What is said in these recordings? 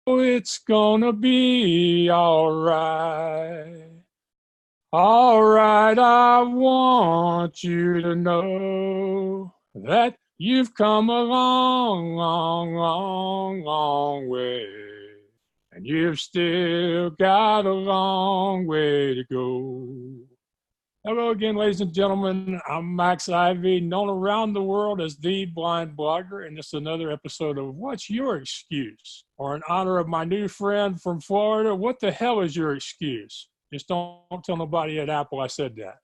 it's gonna be all right. All right, I want you to know that you've come a long, long, long, long way. And you've still got a long way to go. Hello again, ladies and gentlemen. I'm Max Ivy, known around the world as the Blind Blogger, and this is another episode of What's Your Excuse? Or in honor of my new friend from Florida, what the hell is your excuse? Just don't tell nobody at Apple I said that.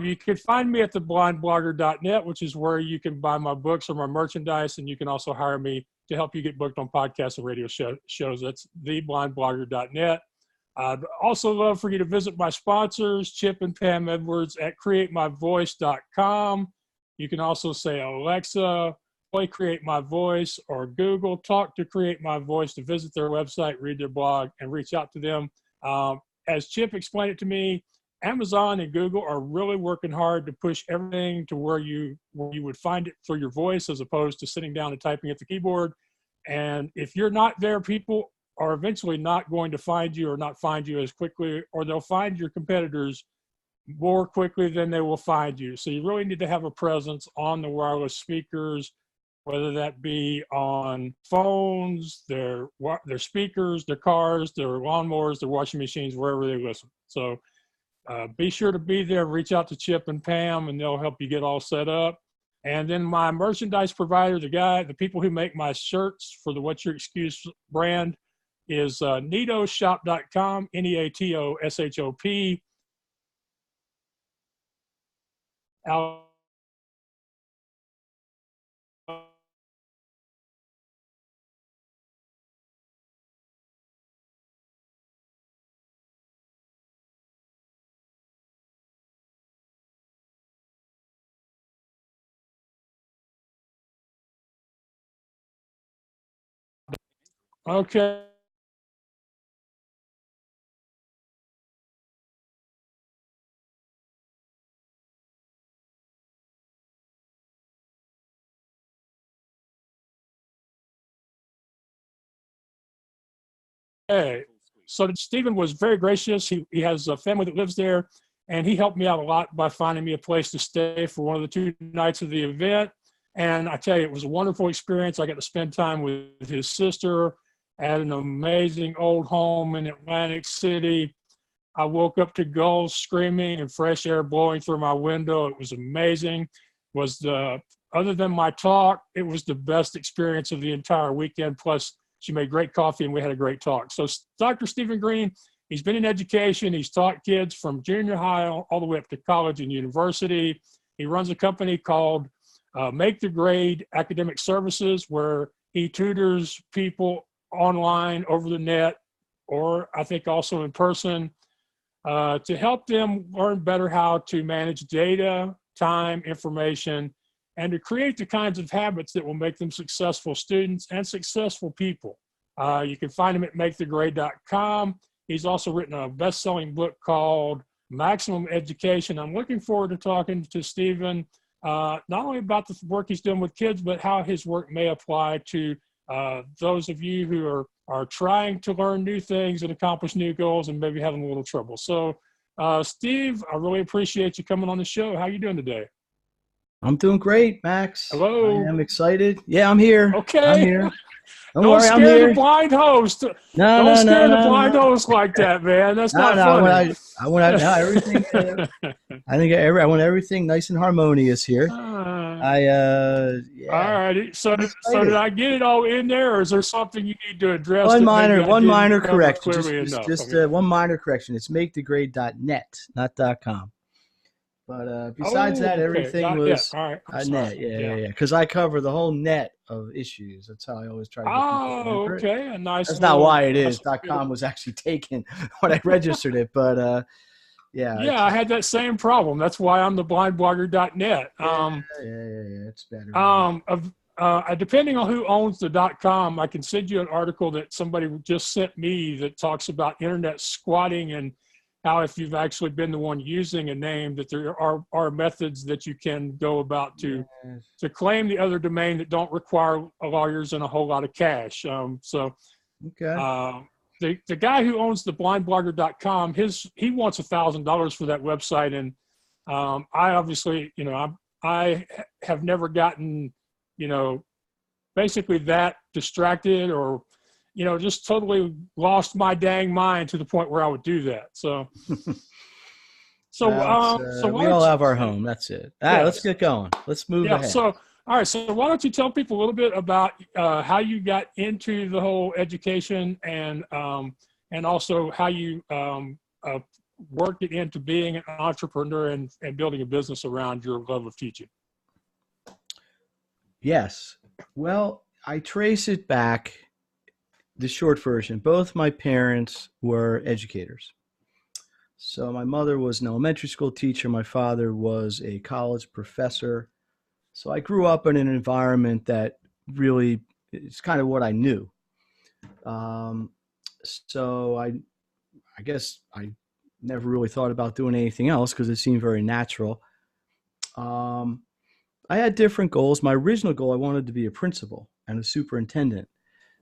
You can find me at theblindblogger.net, which is where you can buy my books or my merchandise, and you can also hire me to help you get booked on podcasts and radio shows. That's theblindblogger.net. I'd also love for you to visit my sponsors, Chip and Pam Edwards at createmyvoice.com. You can also say, Alexa, play Create My Voice, or Google, talk to Create My Voice to visit their website, read their blog, and reach out to them. As Chip explained it to me, Amazon and Google are really working hard to push everything to where you would find it for your voice as opposed to sitting down and typing at the keyboard. And if you're not there, people are eventually not going to find you or not find you as quickly, or they'll find your competitors more quickly than they will find you. So you really need to have a presence on the wireless speakers, whether that be on phones, their speakers, their cars, their lawnmowers, their washing machines, wherever they listen. So be sure to be there, reach out to Chip and Pam, and they'll help you get all set up. And then my merchandise provider, the people who make my shirts for the What's Your Excuse brand, is neatoshop.com, Neatoshop. Okay. So Stephen was very gracious. He has a family that lives there, and he helped me out a lot by finding me a place to stay for one of the 2 nights of the event. And I tell you, it was a wonderful experience. I got to spend time with his sister at an amazing old home in Atlantic City. I woke up to gulls screaming and fresh air blowing through my window. It was amazing. Other than my talk, it was the best experience of the entire weekend. Plus, she made great coffee and we had a great talk. So Dr. Stephen Green, he's been in education. He's taught kids from junior high all the way up to college and university. He runs a company called Make the Grade Academic Services, where he tutors people online, over the net, or I think also in person, to help them learn better how to manage data, time, information, and to create the kinds of habits that will make them successful students and successful people. You can find him at makethegrade.com. He's also written a best-selling book called Maximum Education. I'm looking forward to talking to Stephen, not only about the work he's doing with kids, but how his work may apply to those of you who are trying to learn new things and accomplish new goals and maybe having a little trouble. So, Steve, I really appreciate you coming on the show. How are you doing today? I'm doing great, Max. Hello. I am excited. Yeah, I'm here. Okay. I'm here. Don't worry, I'm scare here. the blind host. Don't scare the blind host like that, man. That's not funny. I want everything. I want everything nice and harmonious here. Yeah. All right. So did I get it all in there, or is there something you need to address? One minor correction. Just okay. One minor correction. It's makethegrade.net, not .com. But besides that, everything was net. Yeah. Because I cover the whole net of issues. That's how I always try to get people to okay. A nice. That's not why it is. .com was actually taken when I registered it, but yeah. Yeah, I had that same problem. That's why I'm the blindblogger.net. It's better. Depending on who owns the .com, I can send you an article that somebody just sent me that talks about internet squatting and how, if you've actually been the one using a name, that there are methods that you can go about to claim the other domain that don't require lawyers and a whole lot of cash. So Okay. The guy who owns the blindblogger.com, he wants $1,000 for that website. And I obviously, I have never gotten, basically that distracted or, just totally lost my dang mind to the point where I would do that. So, so we why all don't have you, our home. That's it. All right, let's yes. get going. Let's move Yeah. ahead. So, all right. So why don't you tell people a little bit about how you got into the whole education and also how you worked it into being an entrepreneur and building a business around your love of teaching. Yes. Well, I trace it back, the short version. Both my parents were educators. So my mother was an elementary school teacher. My father was a college professor. So I grew up in an environment that really is kind of what I knew. Um, so I guess I never really thought about doing anything else because it seemed very natural. Um, I had different goals. My original goal, I wanted to be a principal and a superintendent.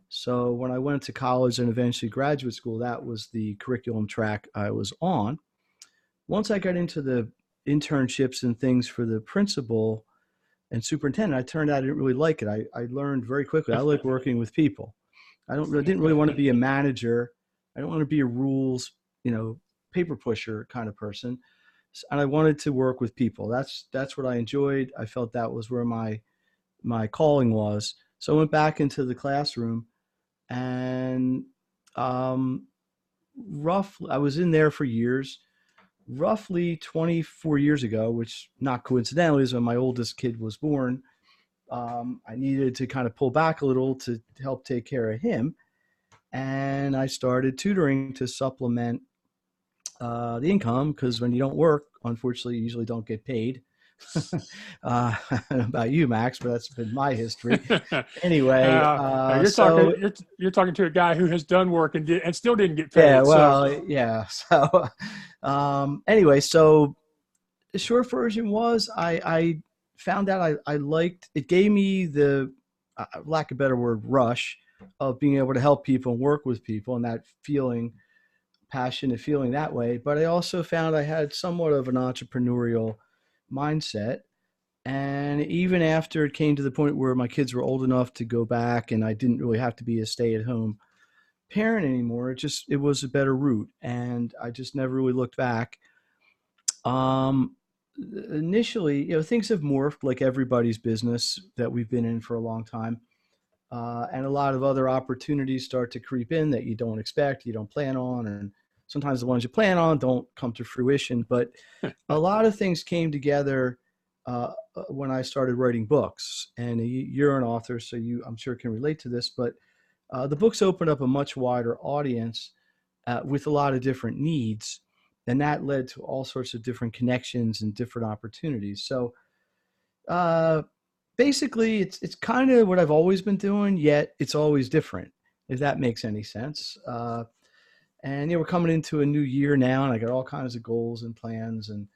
So when I went to college and eventually graduate school, that was the curriculum track I was on. Once I got into the internships and things for the principal and superintendent, I turned out I didn't really like it. I learned very quickly. I like working with people. I didn't really want to be a manager. I don't want to be a rules, paper pusher kind of person. And I wanted to work with people. That's what I enjoyed. I felt that was where my calling was. So I went back into the classroom, and roughly I was in there for years. Roughly 24 years ago, which not coincidentally is when my oldest kid was born, I needed to kind of pull back a little to help take care of him. And I started tutoring to supplement the income, because when you don't work, unfortunately, you usually don't get paid. About you, Max, but that's been my history. Anyway, you're talking to a guy who has done work and still didn't get paid. Yeah, well, so. Yeah. So anyway, so the short version was I found out I liked it. Gave me the lack of a better word, rush of being able to help people and work with people, and that feeling, passionate feeling that way. But I also found I had somewhat of an entrepreneurial mindset. And even after it came to the point where my kids were old enough to go back and I didn't really have to be a stay-at-home parent anymore, it was a better route, and I just never really looked back. Initially, things have morphed like everybody's business that we've been in for a long time. And a lot of other opportunities start to creep in that you don't expect, you don't plan on, and sometimes the ones you plan on don't come to fruition. But a lot of things came together when I started writing books. And you're an author, so I'm sure can relate to this. But the books opened up a much wider audience with a lot of different needs, and that led to all sorts of different connections and different opportunities. So basically, it's kind of what I've always been doing, yet it's always different, if that makes any sense. And we're coming into a new year now, and I got all kinds of goals and plans and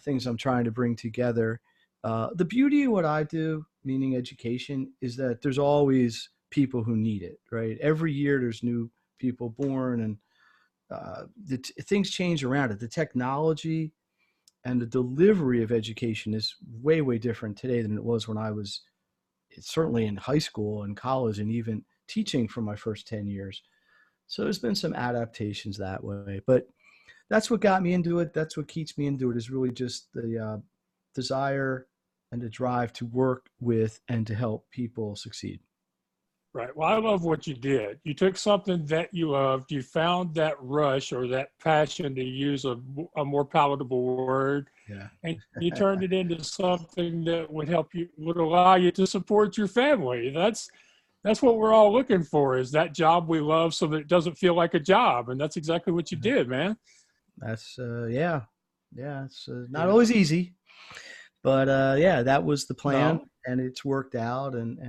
things I'm trying to bring together. The beauty of what I do, meaning education, is that there's always people who need it, right? Every year there's new people born, and things change around it. The technology and the delivery of education is way, way different today than it was when I was certainly in high school and college and even teaching for my first 10 years. So there's been some adaptations that way, but that's what got me into it. That's what keeps me into it, is really just the desire and the drive to work with and to help people succeed. Right. Well, I love what you did. You took something that you loved, you found that rush or that passion, to use a more palatable word, and you turned it into something that would allow you to support your family. That's what we're all looking for, is that job we love so that it doesn't feel like a job. And that's exactly what you did, man. That's, it's not always easy, but that was the plan, and it's worked out. And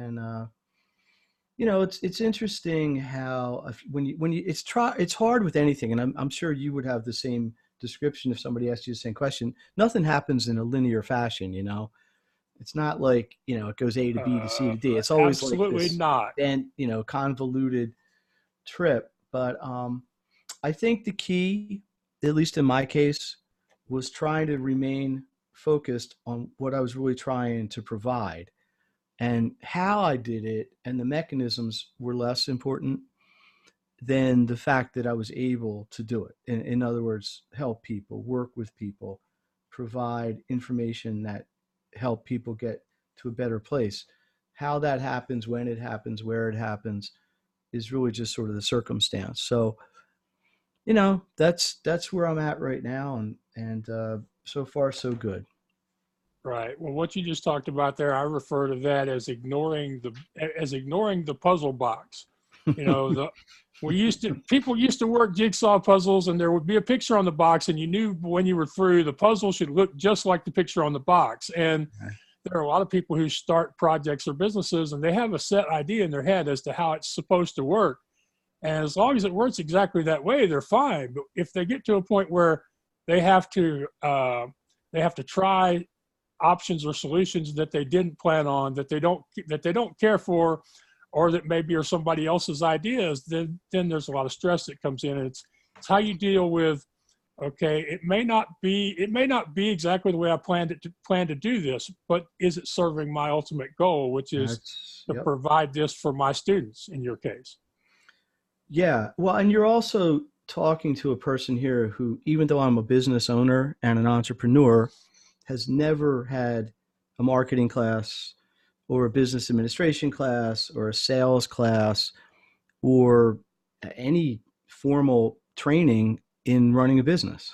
it's interesting how it's hard with anything, and I'm sure you would have the same description if somebody asked you the same question. Nothing happens in a linear fashion, It's not like, it goes A to B to C to D. It's always absolutely like this, not. and convoluted trip. But I think the key, at least in my case, was trying to remain focused on what I was really trying to provide. And how I did it and the mechanisms were less important than the fact that I was able to do it. In other words, help people, work with people, provide information that help people get to a better place. How that happens, when it happens, where it happens is really just sort of the circumstance. So, that's where I'm at right now. And so far so good. Right. Well, what you just talked about there, I refer to that as ignoring the puzzle box. You know, people used to work jigsaw puzzles, and there would be a picture on the box, and you knew when you were through, the puzzle should look just like the picture on the box. And there are a lot of people who start projects or businesses, and they have a set idea in their head as to how it's supposed to work. And as long as it works exactly that way, they're fine. But if they get to a point where they have to try options or solutions that they didn't plan on, that they don't care for, or that maybe are somebody else's ideas, then there's a lot of stress that comes in. And it's how you deal with, okay, it may not be exactly the way I plan to do this, but is it serving my ultimate goal, which is to provide this for my students in your case? Yeah. Well, and you're also talking to a person here who, even though I'm a business owner and an entrepreneur, has never had a marketing class or a business administration class or a sales class or any formal training in running a business.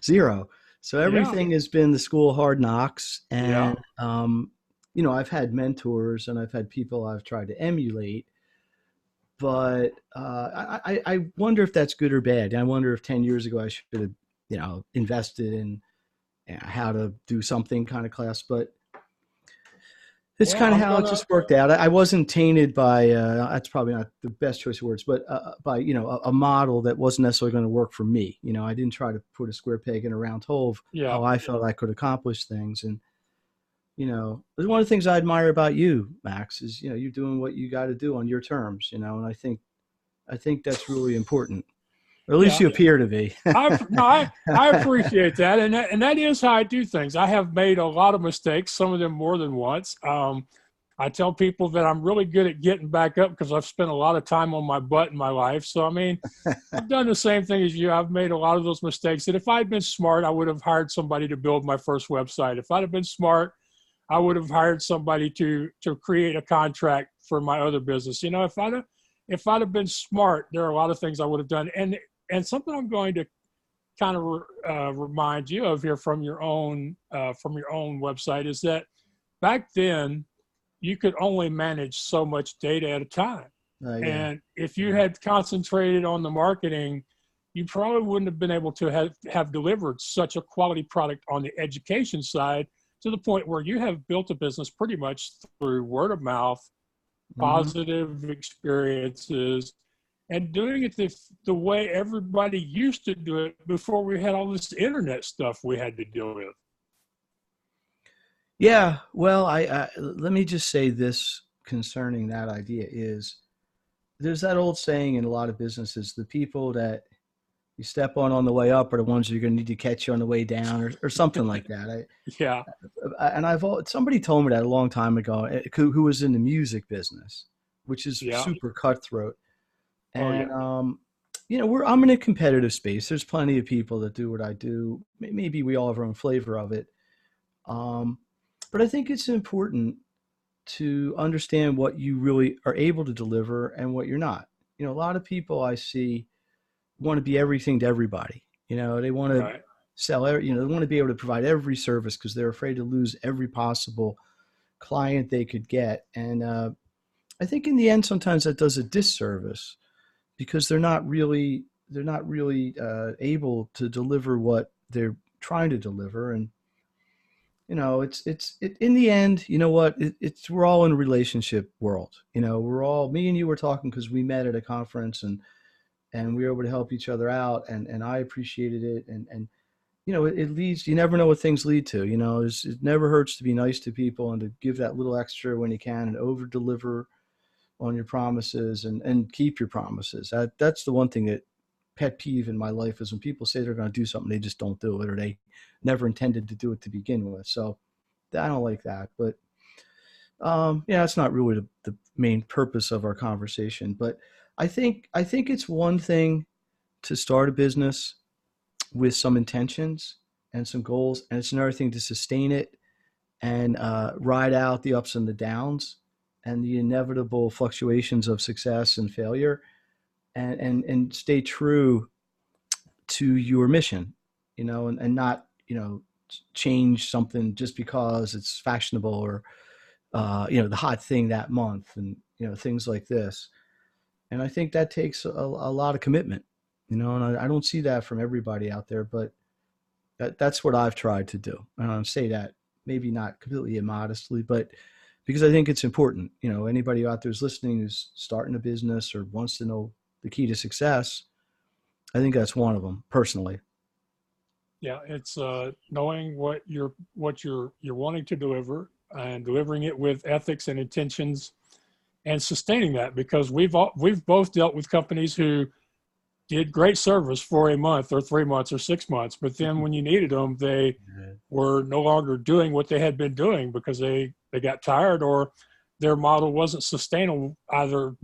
Zero. So everything has been the school of hard knocks. And, I've had mentors and I've had people I've tried to emulate. But I wonder if that's good or bad. I wonder if 10 years ago I should have, invested in how to do something kind of class. But it's kind of how it just worked out. I wasn't tainted by, that's probably not the best choice of words, but by, a model that wasn't necessarily going to work for me. I didn't try to put a square peg in a round hole of how I felt I could accomplish things. And, one of the things I admire about you, Max, is, you're doing what you got to do on your terms, and I think that's really important. Or at least you appear to be. I appreciate that. And that is how I do things. I have made a lot of mistakes, some of them more than once. I tell people that I'm really good at getting back up because I've spent a lot of time on my butt in my life. So, I've done the same thing as you. I've made a lot of those mistakes. And if I'd been smart, I would have hired somebody to build my first website. If I'd have been smart, I would have hired somebody to create a contract for my other business. If I'd have been smart, there are a lot of things I would have done. And something I'm going to kind of remind you of here from your own website is that back then you could only manage so much data at a time. And if you had concentrated on the marketing, you probably wouldn't have been able to have delivered such a quality product on the education side to the point where you have built a business pretty much through word of mouth, positive experiences, and doing it the way everybody used to do it before we had all this internet stuff we had to deal with. Yeah, well, I let me just say this concerning that idea is there's that old saying in a lot of businesses, the people that you step on the way up are the ones you're going to need to catch you on the way down or something like that. And somebody told me that a long time ago who was in the music business, which is super cutthroat. And, I'm in a competitive space. There's plenty of people that do what I do. Maybe we all have our own flavor of it. But I think it's important to understand what you really are able to deliver and what you're not. A lot of people I see want to be everything to everybody. They want to sell, they want to be able to provide every service because they're afraid to lose every possible client they could get. And I think in the end, sometimes that does a disservice because they're not really able to deliver what they're trying to deliver. And it's in the end, we're all in a relationship world. Me and you were talking because we met at a conference and we were able to help each other out, and I appreciated it. And it leads, you never know what things lead to. It never hurts to be nice to people and to give that little extra when you can and over deliver on your promises and keep your promises. That's the one thing that pet peeve in my life is when people say they're going to do something, they just don't do it, or they never intended to do it to begin with. So I don't like that. But yeah, it's not really the main purpose of our conversation. But I think it's one thing to start a business with some intentions and some goals, and it's another thing to sustain it and ride out the ups and the downs and the inevitable fluctuations of success and failure, and stay true to your mission, and not, change something just because it's fashionable or, the hot thing that month, and, things like this. And I think that takes a lot of commitment, and I don't see that from everybody out there, but that's what I've tried to do. And I'll say that maybe not completely immodestly, but because I think it's important. Anybody out there who's listening who's starting a business or wants to know the key to success, I think that's one of them personally. Yeah, it's knowing what you're wanting to deliver and delivering it with ethics and intentions, and sustaining that, because we've both dealt with companies who did great service for a month or 3 months or 6 months, but then when you needed them, they were no longer doing what they had been doing because they got tired, or their model wasn't sustainable, either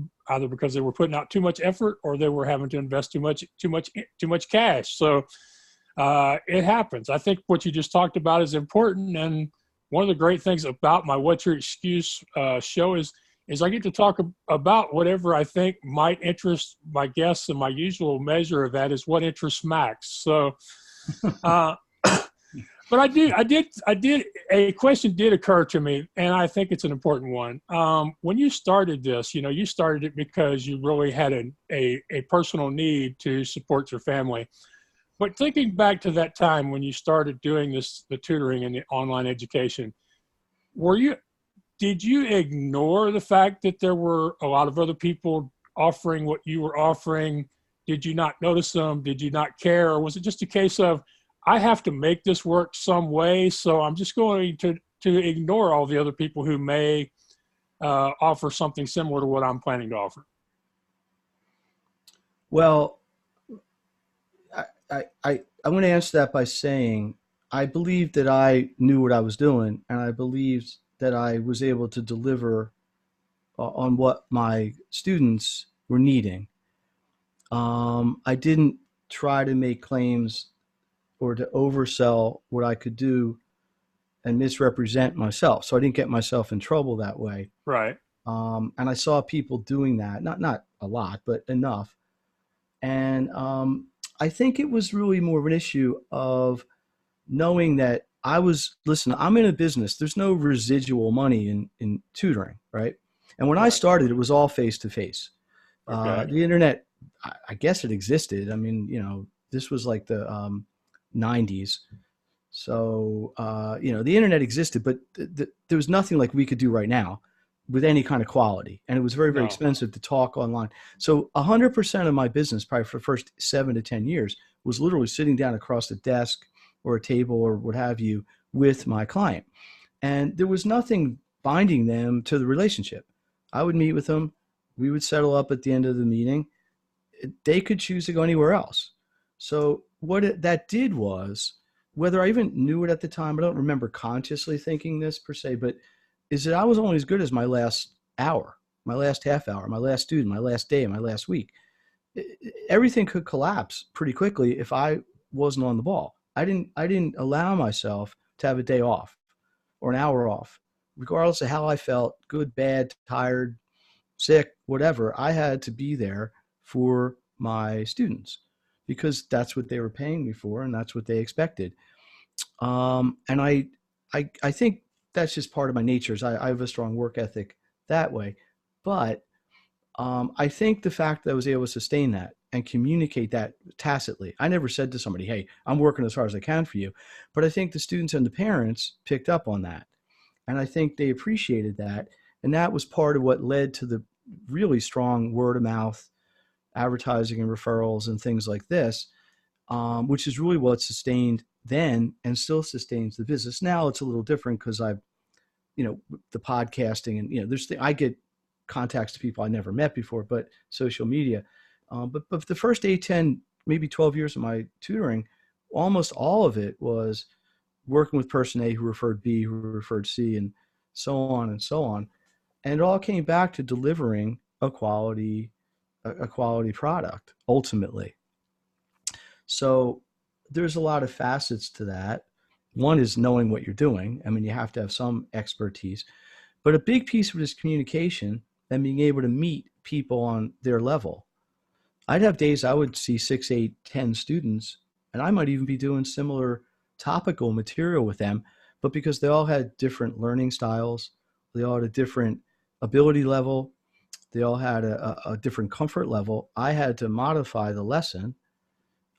because they were putting out too much effort or they were having to invest too much cash. So it happens. I think what you just talked about is important, and one of the great things about my What's Your Excuse show is I get to talk about whatever I think might interest my guests, and my usual measure of that is what interests Max. So, but a question did occur to me, and I think it's an important one. When you started this, you started it because you really had a personal need to support your family. But thinking back to that time when you started doing the tutoring and the online education, did you ignore the fact that there were a lot of other people offering what you were offering? Did you not notice them? Did you not care? Or was it just a case of, I have to make this work some way, so I'm just going to ignore all the other people who may offer something similar to what I'm planning to offer? Well, I'm going to answer that by saying I believed that I knew what I was doing, and I believed that I was able to deliver on what my students were needing. I didn't try to make claims or to oversell what I could do and misrepresent myself. So I didn't get myself in trouble that way. Right. And I saw people doing that, not a lot, but enough. And I think it was really more of an issue of knowing that listen, I'm in a business. There's no residual money in tutoring, right? And when I started, it was all face-to-face. Okay. The internet, I guess it existed. I mean, this was like the 90s. So, the internet existed, but there was nothing like we could do right now with any kind of quality. And it was very, very expensive to talk online. So 100% of my business, probably for the first 7 to 10 years, was literally sitting down across a desk or a table or what have you with my client. And there was nothing binding them to the relationship. I would meet with them. We would settle up at the end of the meeting. They could choose to go anywhere else. So what that did was, whether I even knew it at the time, I don't remember consciously thinking this per se, but is that I was only as good as my last hour, my last half hour, my last student, my last day, my last week. Everything could collapse pretty quickly if I wasn't on the ball. I didn't allow myself to have a day off or an hour off, regardless of how I felt, good, bad, tired, sick, whatever. I had to be there for my students because that's what they were paying me for and that's what they expected. And I think that's just part of my nature. I have a strong work ethic that way. But I think the fact that I was able to sustain that and communicate that tacitly, I never said to somebody, hey, I'm working as hard as I can for you. But I think the students and the parents picked up on that. And I think they appreciated that. And that was part of what led to the really strong word of mouth advertising and referrals and things like this, which is really what sustained then and still sustains the business. Now it's a little different because I've, the podcasting and, I get contacts to people I never met before, but social media. But the first 8, 10, maybe 12 years of my tutoring, almost all of it was working with person A who referred B, who referred C, and so on and so on. And it all came back to delivering a quality product ultimately. So there's a lot of facets to that. One is knowing what you're doing. I mean, you have to have some expertise, but a big piece of it is communication and being able to meet people on their level. I'd have days I would see 6, 8, 10 students, and I might even be doing similar topical material with them, but because they all had different learning styles, they all had a different ability level, they all had a different comfort level, I had to modify the lesson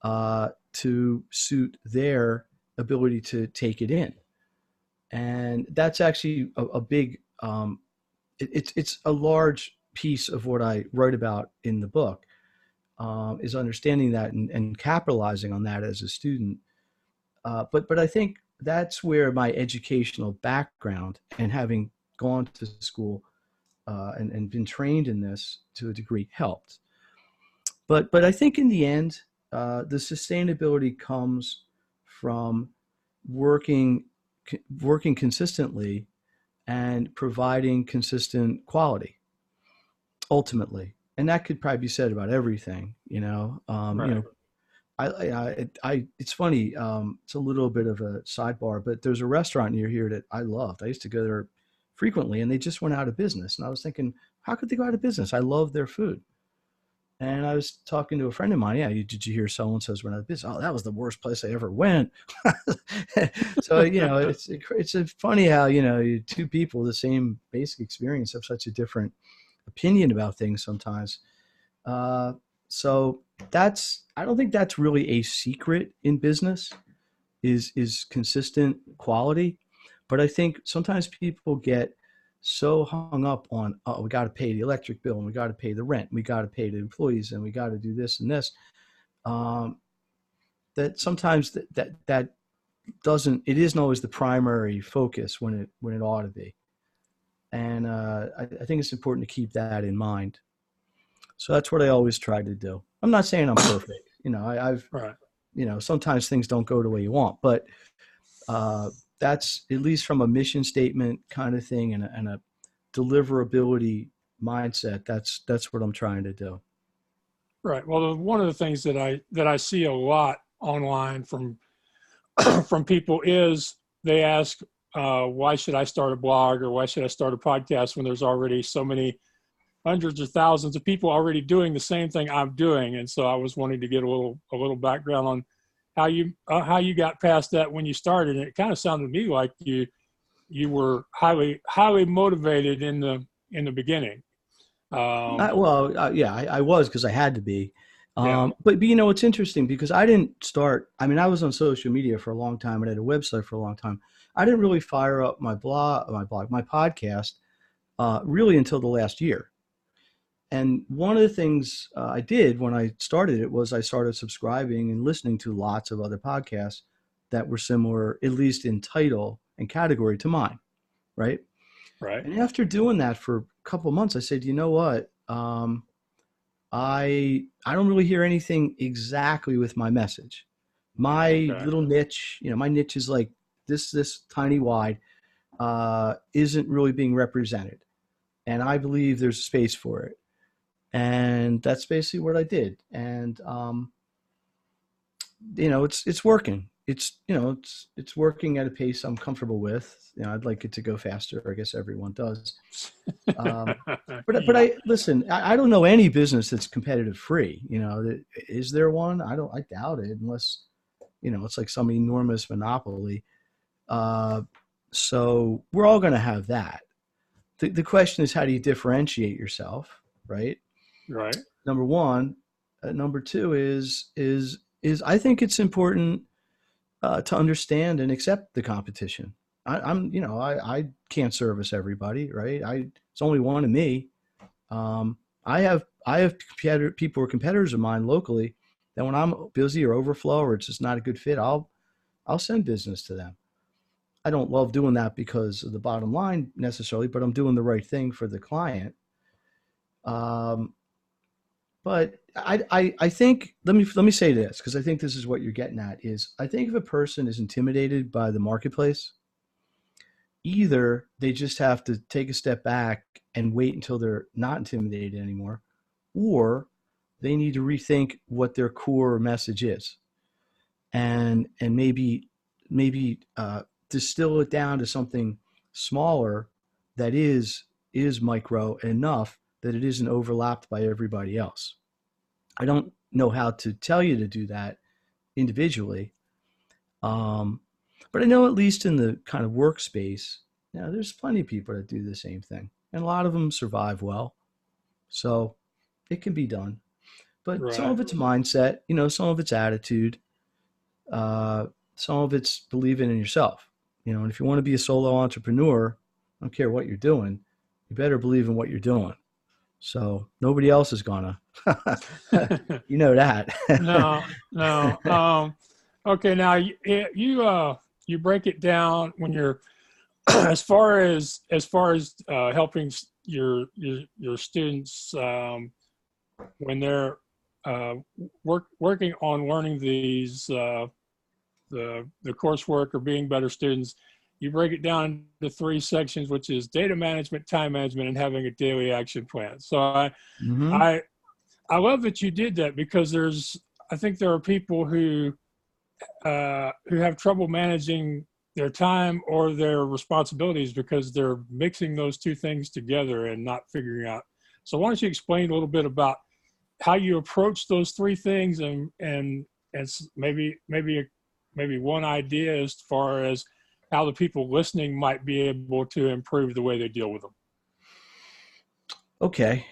to suit their ability to take it in. And that's actually a big, it's a large piece of what I write about in the book, is understanding that and capitalizing on that as a student. But I think that's where my educational background and having gone to school and been trained in this to a degree helped. But I think in the end, the sustainability comes from working consistently and providing consistent quality ultimately. And that could probably be said about everything, you know. Right. You know, it's funny. It's a little bit of a sidebar, but there's a restaurant near here that I loved. I used to go there frequently, and they just went out of business. And I was thinking, how could they go out of business? I love their food. And I was talking to a friend of mine. Yeah, did you hear so-and-so's went out of business? Oh, that was the worst place I ever went. So, you know, it's funny how, you know, two people, the same basic experience, have such a different opinion about things sometimes. So I don't think that's really a secret in business is consistent quality. But I think sometimes people get so hung up on, oh, we got to pay the electric bill and we got to pay the rent, we got to pay the employees, and we got to do this and this. That sometimes that doesn't, it isn't always the primary focus when it ought to be. And I think it's important to keep that in mind. So that's what I always try to do. I'm not saying I'm perfect. You know, I've, right. You know, sometimes things don't go the way you want, but that's at least from a mission statement kind of thing and a deliverability mindset. That's what I'm trying to do. Right. Well, one of the things that I see a lot online from from people is they ask, why should I start a blog or why should I start a podcast when there's already so many hundreds of thousands of people already doing the same thing I'm doing? And so I was wanting to get a little background on how you got past that when you started. And it kind of sounded to me like you were highly motivated in the beginning. Yeah, I was, because I had to be. Yeah. But you know, it's interesting because I didn't start. I mean, I was on social media for a long time and had a website for a long time. I didn't really fire up my podcast, really until the last year. And one of the things I did when I started it was I started subscribing and listening to lots of other podcasts that were similar, at least in title and category, to mine, right? Right. And after doing that for a couple of months, I said, you know what? I don't really hear anything exactly with my message. My little niche, you know, my niche is like this tiny wide, isn't really being represented. And I believe there's space for it. And that's basically what I did. And, you know, it's working. It's, you know, it's working at a pace I'm comfortable with. You know, I'd like it to go faster. I guess everyone does. But I listen, I don't know any business that's competitive free. You know, is there one? I doubt it, unless, you know, it's like some enormous monopoly. So we're all going to have that. The question is, how do you differentiate yourself? Right. Right. Number one. Number two is I think it's important to understand and accept the competition. You know, I can't service everybody, right? It's only one of me. I have people who are competitors of mine locally that when I'm busy or overflow or it's just not a good fit, I'll send business to them. I don't love doing that because of the bottom line necessarily, but I'm doing the right thing for the client. But I think, let me say this, because I think this is what you're getting at, is I think if a person is intimidated by the marketplace, either they just have to take a step back and wait until they're not intimidated anymore, or they need to rethink what their core message is, and maybe distill it down to something smaller that is micro enough that it isn't overlapped by everybody else. I don't know how to tell you to do that individually, but I know at least in the kind of workspace, there's plenty of people that do the same thing, and a lot of them survive well. So it can be done. But Right. some of it's mindset, some of it's attitude, some of it's believing in yourself. And if you want to be a solo entrepreneur, I don't care what you're doing, you better believe in what you're doing. So nobody else is gonna. You know that. No. Okay, now you break it down when you're as far as helping your students when they're working on learning these the coursework or being better students. You break it down into 3 sections, which is data management, time management, and having a daily action plan. So I love that you did that, because I think there are people who have trouble managing their time or their responsibilities because they're mixing those 2 things together and not figuring out. So why don't you explain a little bit about how you approach those 3 things, and maybe one idea as far as how the people listening might be able to improve the way they deal with them. Okay.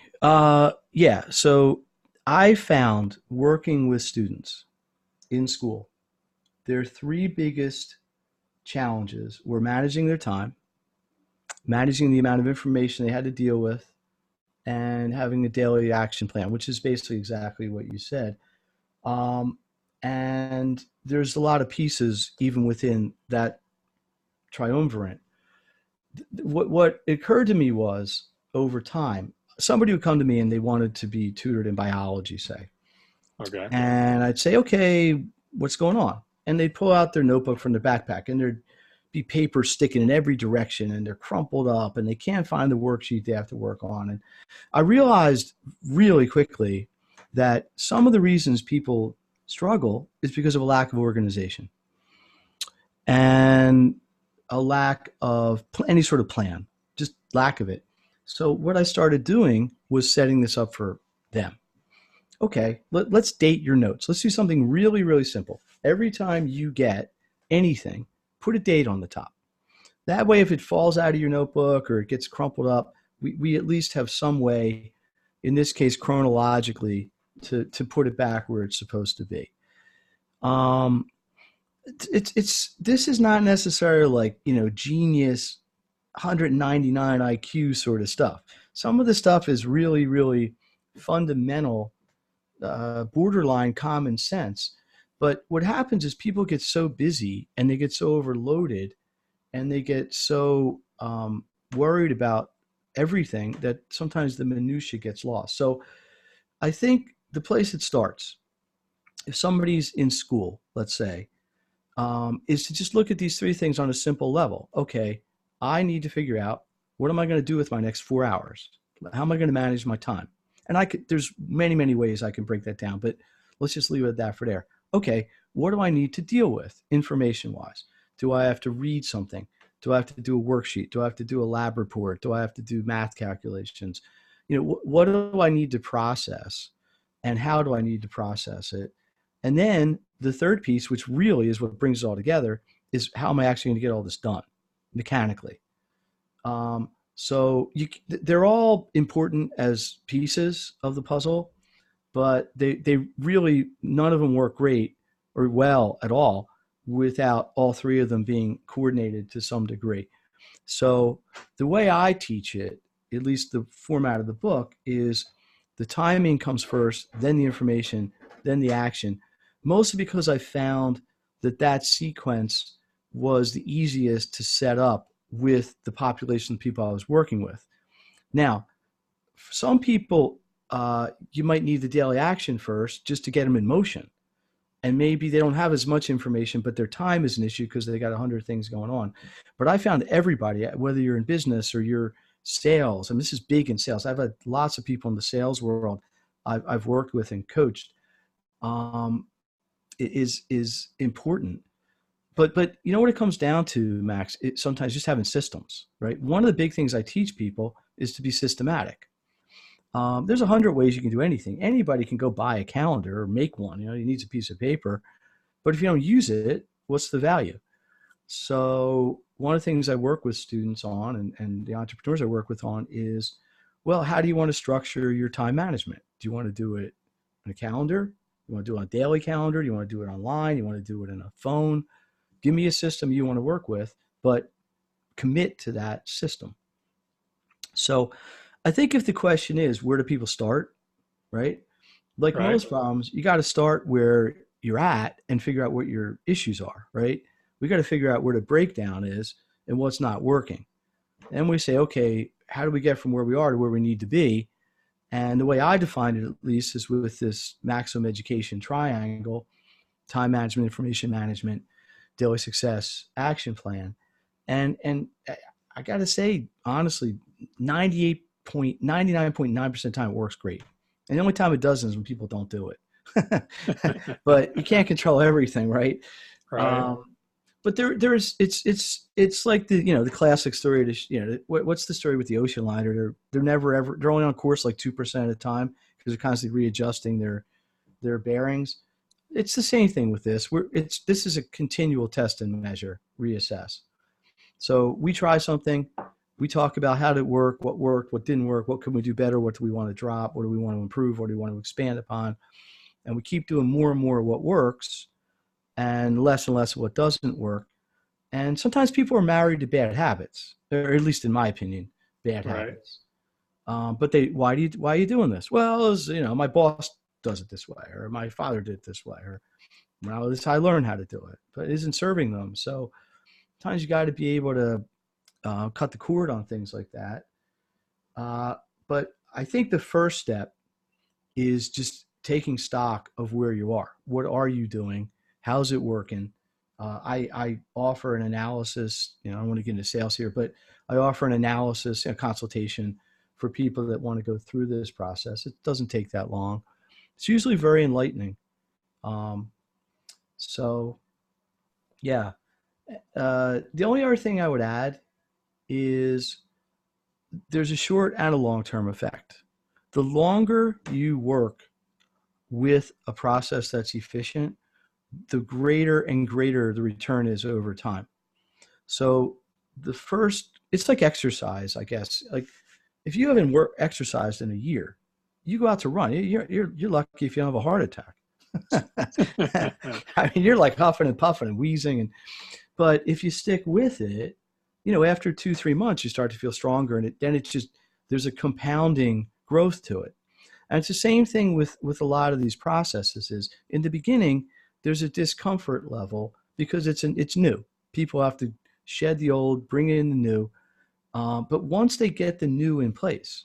Yeah. So I found, working with students in school, their 3 biggest challenges were managing their time, managing the amount of information they had to deal with, and having a daily action plan, which is basically exactly what you said. And there's a lot of pieces even within that triumvirate. What occurred to me was, over time, somebody would come to me and they wanted to be tutored in biology, say. Okay. And I'd say, okay, what's going on? And they'd pull out their notebook from their backpack, and there'd be paper sticking in every direction, and they're crumpled up, and they can't find the worksheet they have to work on. And I realized really quickly that some of the reasons people struggle is because of a lack of organization and a lack of any sort of plan, just lack of it. So what I started doing was setting this up for them. Okay, let's date your notes. Let's do something really, really simple. Every time you get anything, put a date on the top. That way, if it falls out of your notebook or it gets crumpled up, we at least have some way, in this case chronologically, to put it back where it's supposed to be. This is not necessarily like, genius 199 IQ sort of stuff. Some of the stuff is really, really fundamental, borderline common sense. But what happens is people get so busy and they get so overloaded and they get so worried about everything that sometimes the minutia gets lost. So I think the place it starts, if somebody's in school, let's say, is to just look at these 3 things on a simple level. Okay, I need to figure out, what am I going to do with my next 4 hours? How am I going to manage my time? And there's many, many ways I can break that down, but let's just leave it at that for there. Okay, what do I need to deal with information-wise? Do I have to read something? Do I have to do a worksheet? Do I have to do a lab report? Do I have to do math calculations? What do I need to process, and how do I need to process it? And then the third piece, which really is what brings it all together, is how am I actually going to get all this done mechanically? So they're all important as pieces of the puzzle, but they really, none of them work great or well at all without all 3 of them being coordinated to some degree. So the way I teach it, at least the format of the book, is the timing comes first, then the information, then the action, mostly because I found that sequence was the easiest to set up with the population of people I was working with. Now, For some people, you might need the daily action first just to get them in motion. And maybe they don't have as much information, but their time is an issue because they got 100 things going on. But I found everybody, whether you're in business or you're sales, and this is big in sales. I've had lots of people in the sales world I've worked with and coached. Is important. But you know what it comes down to, Max? Sometimes just having systems, right? One of the big things I teach people is to be systematic. There's 100 ways you can do anything. Anybody can go buy a calendar or make one. You need a piece of paper. But if you don't use it, what's the value? So one of the things I work with students on and the entrepreneurs I work with on is, well, how do you want to structure your time management? Do you want to do it on a calendar? You want to do it on a daily calendar? You want to do it online? You want to do it in a phone? Give me a system you want to work with, but commit to that system. So I think if the question is, where do people start, right? Like most problems, you got to start where you're at and figure out what your issues are, right? We got to figure out where the breakdown is and what's not working. And we say, okay, how do we get from where we are to where we need to be? And the way I define it, at least, is with this maximum education triangle: time management, information management, daily success, action plan. And I got to say, honestly, 99.9% of the time it works great. And the only time it doesn't is when people don't do it. But you can't control everything, right? But it's like the classic story. What's the story with the ocean liner? They're only on course like 2% of the time because they're constantly readjusting their bearings. It's the same thing with this. This is a continual test and measure, reassess. So we try something, we talk about how did it work, what didn't work, what can we do better, what do we want to drop, what do we want to improve, what do we want to expand upon, and we keep doing more and more of what works and less of what doesn't work. And sometimes people are married to bad habits, or at least in my opinion, bad habits. But why are you doing this? Well, my boss does it this way, or my father did it this way, or well, this is how I learned how to do it, but it isn't serving them. So sometimes you got to be able to cut the cord on things like that. But I think the first step is just taking stock of where you are. What are you doing? How's it working? I offer an analysis. I don't want to get into sales here, but I offer an analysis, a consultation for people that want to go through this process. It doesn't take that long. It's usually very enlightening. So yeah. The only other thing I would add is there's a short and a long-term effect. The longer you work with a process that's efficient, the greater and greater the return is over time. So it's like exercise, I guess. Like if you haven't exercised in a year, you go out to run, you're lucky if you don't have a heart attack. I mean, you're like huffing and puffing and wheezing, but if you stick with it, after 2-3 months, you start to feel stronger, and then there's a compounding growth to it. And it's the same thing with a lot of these processes. Is in the beginning, there's a discomfort level because it's new. People have to shed the old, bring in the new. But once they get the new in place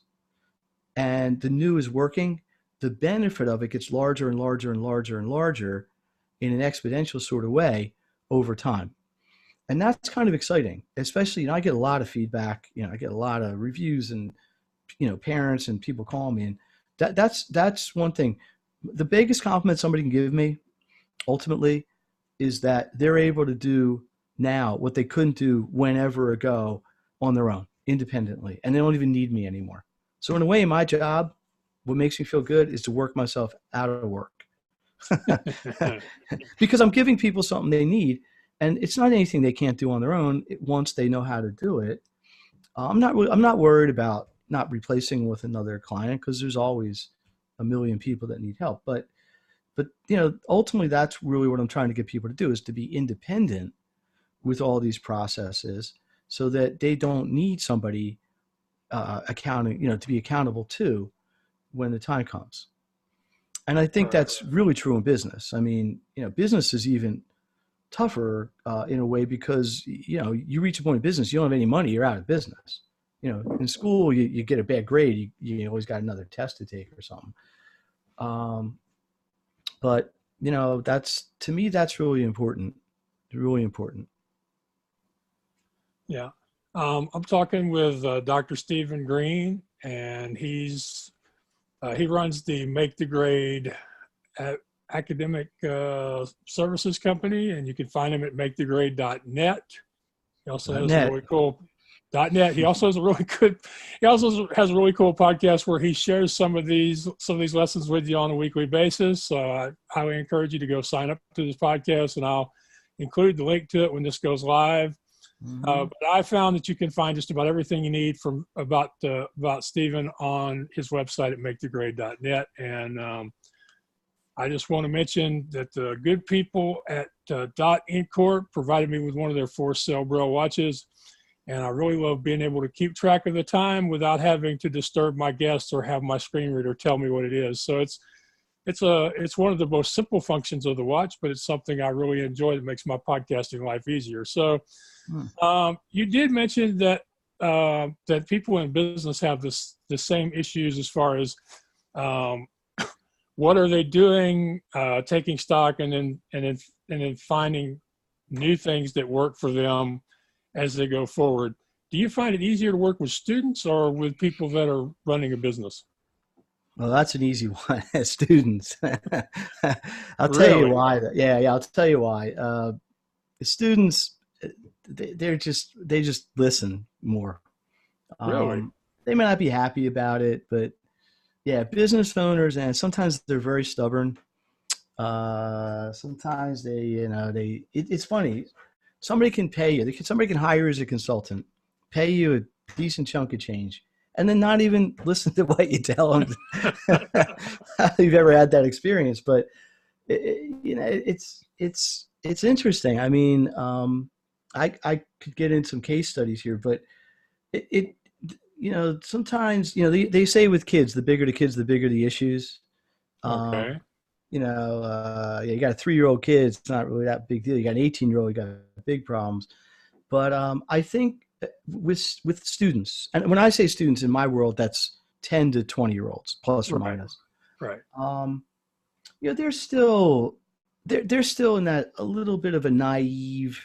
and the new is working, the benefit of it gets larger and larger and larger and larger in an exponential sort of way over time. And that's kind of exciting, especially, I get a lot of feedback, I get a lot of reviews and, parents and people call me, and that's one thing. The biggest compliment somebody can give me ultimately is that they're able to do now what they couldn't do whenever ago on their own, independently, and they don't even need me anymore. So in a way, my job, what makes me feel good is to work myself out of work because I'm giving people something they need. And it's not anything they can't do on their own once they know how to do it. I'm not worried about not replacing with another client because there's always a million people that need help. But ultimately, that's really what I'm trying to get people to do, is to be independent with all these processes so that they don't need somebody to be accountable to when the time comes. And I think that's really true in business. I mean, business is even tougher in a way because, you reach a point in business, you don't have any money, you're out of business. in school, you get a bad grade, you always got another test to take or something. But to me, that's really important. Really important. Yeah. I'm talking with Dr. Stephen Green, and he runs the Make the Grade academic services company, and you can find him at makethegrade.net. He also has a really cool .net. He also has a really cool podcast where he shares some of these lessons with you on a weekly basis. So I highly encourage you to go sign up to this podcast, and I'll include the link to it when this goes live. But I found that you can find just about everything you need about Stephen on his website at makethegrade.net. And I just want to mention that the good people at Dot Incorp provided me with one of their 4-cell Braille watches. And I really love being able to keep track of the time without having to disturb my guests or have my screen reader tell me what it is. So it's one of the most simple functions of the watch, but it's something I really enjoy that makes my podcasting life easier. So you did mention that that people in business have the same issues as far as what are they doing, taking stock, and then finding new things that work for them as they go forward. Do you find it easier to work with students or with people that are running a business? Well, that's an easy one. Students. I'll tell you why. Yeah, I'll tell you why. Students, they just listen more. Really? They may not be happy about it, but yeah, business owners, and sometimes they're very stubborn. Sometimes it's funny. Somebody can pay you. Somebody can hire you as a consultant, pay you a decent chunk of change, and then not even listen to what you tell them. If you've ever had that experience, but it's interesting. I mean, I could get in some case studies here, but sometimes they say with kids, the bigger the kids, the bigger the issues. Okay. You got a 3-year-old kid, it's not really that big deal. You got an 18-year-old, you got big problems. But I think with students, and when I say students in my world, that's 10 to 20-year-olds, plus or minus. Right. They're still in that a little bit of a naive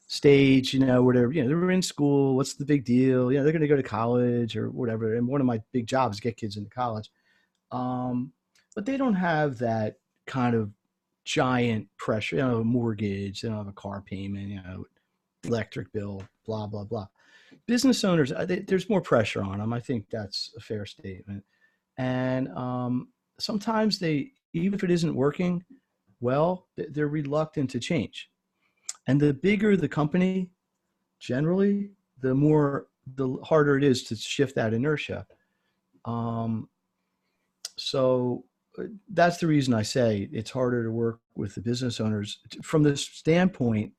stage, where they're in school. What's the big deal? They're going to go to college or whatever. And one of my big jobs is get kids into college. But they don't have that kind of giant pressure, a mortgage, they don't have a car payment, electric bill, blah, blah, blah. Business owners, there's more pressure on them. I think that's a fair statement. And sometimes even if it isn't working well, they're reluctant to change. And the bigger the company, generally, the harder it is to shift that inertia. So that's the reason I say it's harder to work with the business owners from the standpoint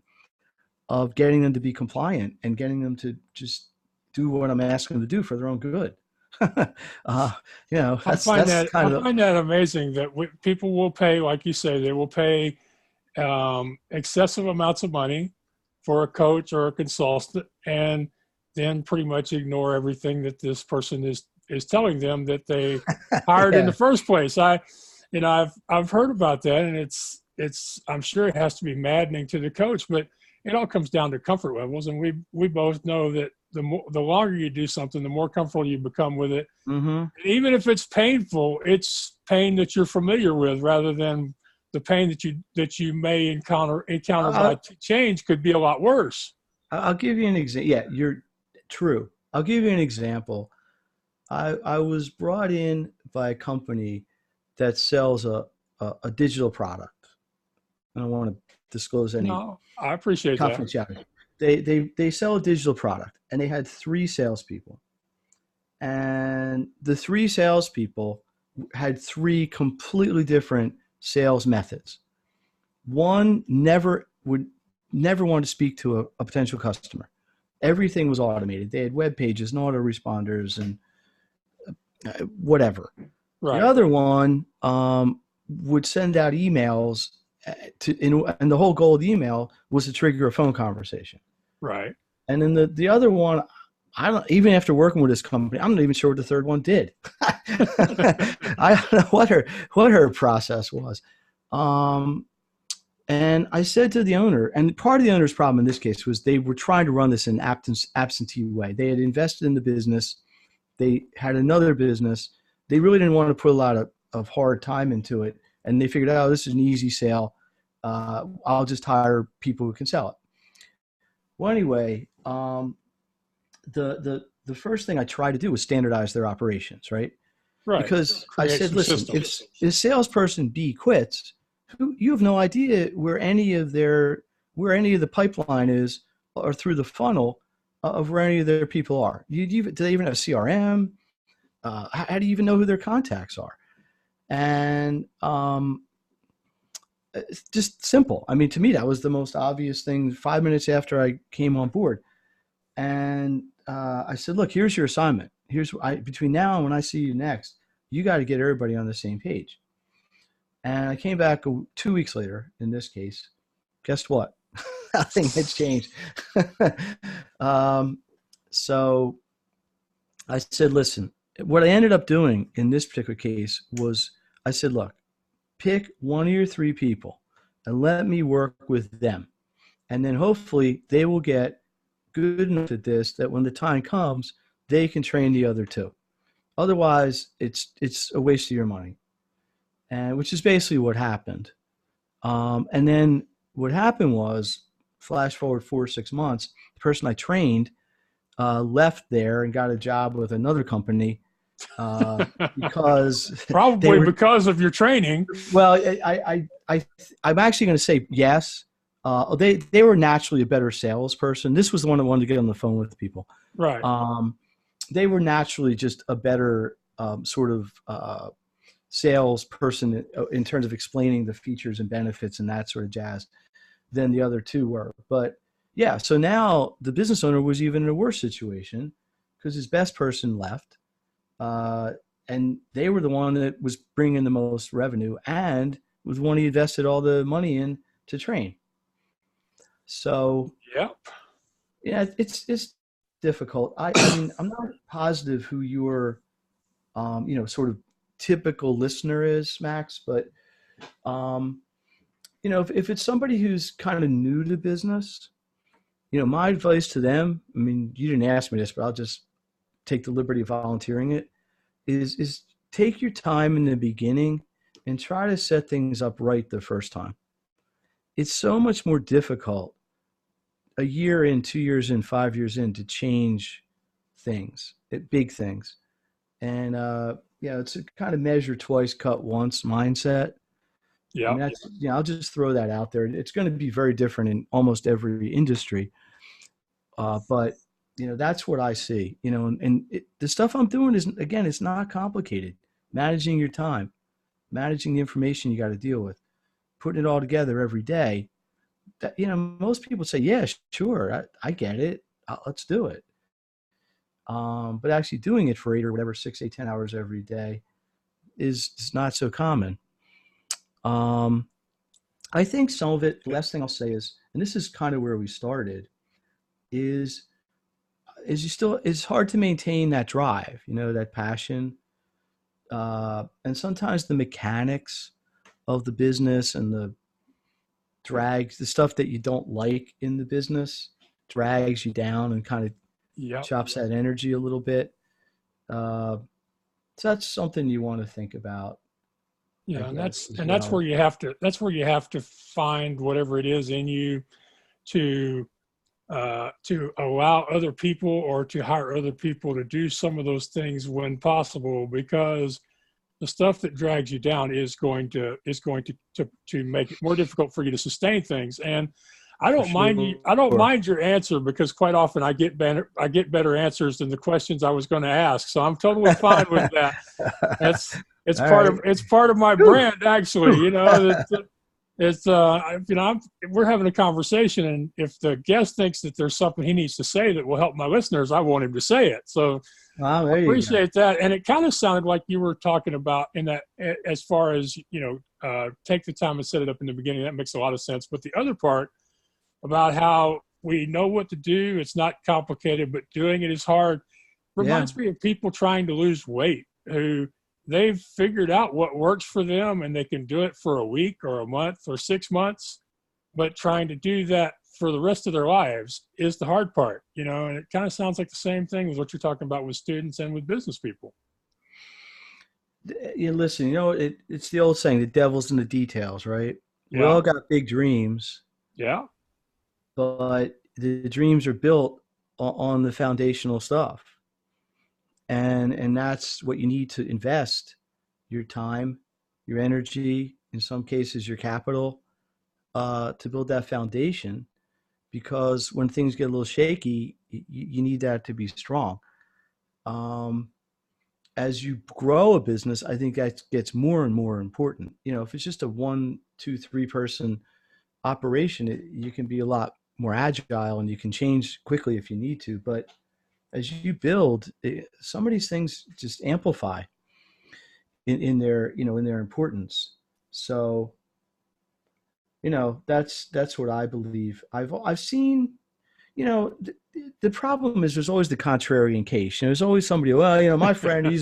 of getting them to be compliant and getting them to just do what I'm asking them to do for their own good. I find that amazing that people will pay, like you say, they will pay excessive amounts of money for a coach or a consultant, and then pretty much ignore everything that this person is telling them that they hired in the first place. I've heard about that, and it's I'm sure it has to be maddening to the coach, but it all comes down to comfort levels, and we both know that the longer you do something, the more comfortable you become with it. Mm-hmm. Even if it's painful, it's pain that you're familiar with, rather than the pain that you may encounter by change could be a lot worse. I'll give you an example. Yeah, you're true. I'll give you an example. I was brought in by a company that sells a digital product. I don't want to disclose any. No, I appreciate confidentiality. They sell a digital product, and they had 3 salespeople, and the 3 salespeople had 3 completely different sales methods. One would never want to speak to a potential customer. Everything was automated. They had web pages and autoresponders and whatever. Right. The other one would send out emails and the whole goal of the email was to trigger a phone conversation. Right. And then the other one, I don't, even after working with this company, I'm not even sure what the third one did. I don't know what her process was. And I said to the owner, and part of the owner's problem in this case was they were trying to run this in absentee way. They had invested in the business. They had another business. They really didn't want to put a lot of hard time into it. And they figured, oh, this is an easy sale. I'll just hire people who can sell it. Well, anyway, the first thing I tried to do was standardize their operations, right? Right. Because I said, listen, if a salesperson B quits, you have no idea where any of the pipeline is, or through the funnel of where any of their people are. Do they even have CRM? How do you even know who their contacts are? And it's just simple. I mean, to me, that was the most obvious thing 5 minutes after I came on board. And I said, look, here's your assignment. Between now and when I see you next, you got to get everybody on the same page. And I came back 2 weeks later, in this case. Guess what? Nothing had changed. So I said, listen, what I ended up doing in this particular case was I said, look, pick one of your 3 people and let me work with them. And then hopefully they will get good enough at this that when the time comes, they can train the other 2. Otherwise, it's a waste of your money. And which is basically what happened. And then what happened was, flash forward 4 or 6 months, the person I trained left there and got a job with another company because because of your training. Well, I'm actually going to say yes. They were naturally a better salesperson. This was the one that wanted to get on the phone with people. Right. They were naturally just a better sort of salesperson in terms of explaining the features and benefits and that sort of jazz than the other 2 were. But yeah, so now the business owner was even in a worse situation because his best person left, and they were the one that was bringing the most revenue and was the one he invested all the money in to train. So yep. Yeah, it's difficult. I mean, I'm not positive who your sort of typical listener is, Max, but if it's somebody who's kind of new to business, my advice to them, I mean, you didn't ask me this, but I'll just take the liberty of volunteering it, is take your time in the beginning and try to set things up right the first time. It's so much more difficult a year in, 2 years in, 5 years in to change things, big things. And it's a kind of measure twice, cut once mindset. Yeah, I mean, I'll just throw that out there. It's going to be very different in almost every industry, but that's what I see. The stuff I'm doing is, again, it's not complicated. Managing your time, managing the information you got to deal with, putting it all together every day. That most people say, yeah, sure, I get it. Let's do it. But actually doing it for 8 or whatever, 6, 8, 10 hours every day is not so common. I think some of it, the last thing I'll say is, and this is kind of where we started, is it's hard to maintain that drive, that passion. And sometimes the mechanics of the business and the stuff that you don't like in the business drags you down and kind of chops that energy a little bit. So that's something you want to think about. Yeah, and that's where you have to find whatever it is in you to allow other people or to hire other people to do some of those things when possible, because the stuff that drags you down is going to make it more difficult for you to sustain things. And I don't mind your answer, because quite often I get better answers than the questions I was going to ask. So I'm totally fine with that. It's part of my brand, actually. We're having a conversation, and if the guest thinks that there's something he needs to say that will help my listeners, I want him to say it. So I appreciate that. And it kind of sounded like you were talking about in that, as far as, take the time and set it up in the beginning. That makes a lot of sense. But the other part about how we know what to do. It's not complicated, but doing it is hard. Reminds me of people trying to lose weight who they've figured out what works for them and they can do it for a week or a month or 6 months, but trying to do that for the rest of their lives is the hard part, and it kind of sounds like the same thing as what you're talking about with students and with business people. Listen, it's the old saying, the devil's in the details, right? Yeah. We all got big dreams. Yeah. But the dreams are built on the foundational stuff. And that's what you need to invest your time, your energy, in some cases, your capital, to build that foundation. Because when things get a little shaky, you need that to be strong. As you grow a business, I think that gets more and more important. If it's just a 1, 2, 3 person operation, you can be a lot more agile and you can change quickly if you need to. But as you build, some of these things just amplify in their importance. So, that's what I believe. I've seen, the problem is there's always the contrarian case. There's always somebody, well, my friend, he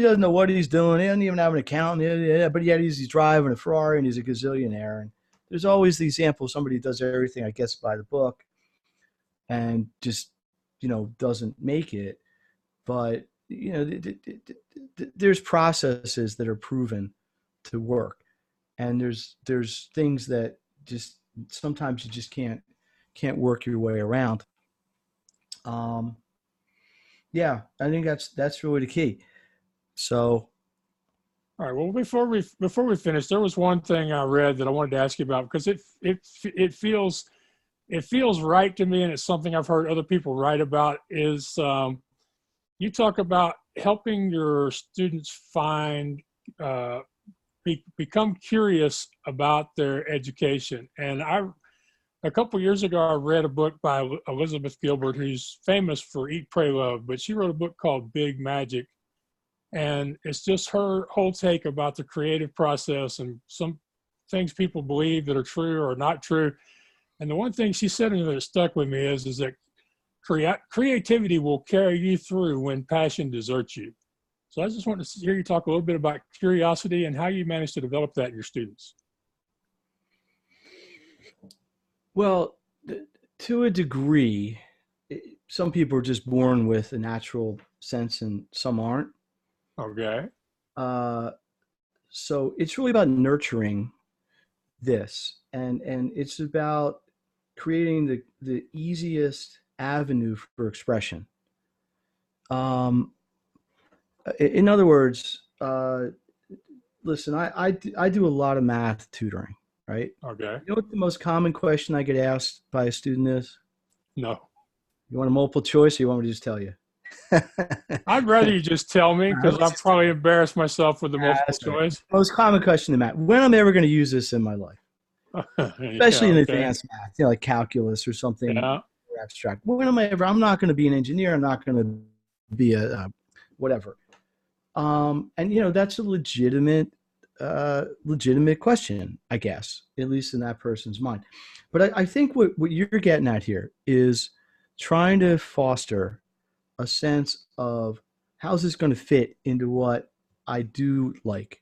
doesn't know what he's doing. He doesn't even have an accountant, but yet he's driving a Ferrari and he's a gazillionaire. And there's always the example of somebody who does everything, I guess, by the book and just, doesn't make it. But, there's processes that are proven to work. And there's things that just sometimes you just can't work your way around. Yeah, I think that's really the key. So, all right. Well, before we finish, there was one thing I read that I wanted to ask you about because it feels right to me, and it's something I've heard other people write about. Is you talk about helping your students become curious about their education, and a couple of years ago, I read a book by Elizabeth Gilbert, who's famous for Eat, Pray, Love, but she wrote a book called Big Magic. And it's just her whole take about the creative process and some things people believe that are true or not true. And the one thing she said in there that stuck with me is that creativity will carry you through when passion deserts you. So I just wanted to hear you talk a little bit about curiosity and how you managed to develop that in your students. Well, to a degree, some people are just born with a natural sense and some aren't. Okay. So it's really about nurturing this, and it's about creating the easiest avenue for expression. In other words, listen, I do a lot of math tutoring, right? Okay. You know what the most common question I get asked by a student is? No. You want a multiple choice, or you want me to just tell you? I'd rather you just tell me, because I'll probably embarrass myself with the multiple choice. Most common question in math: when am I ever going to use this in my life? Especially in advanced math, like calculus or something abstract. When am I ever? I'm not going to be an engineer. I'm not going to be a whatever. And that's a legitimate question, I guess, at least in that person's mind. But I think what you're getting at here is trying to foster a sense of how's this going to fit into what I do like.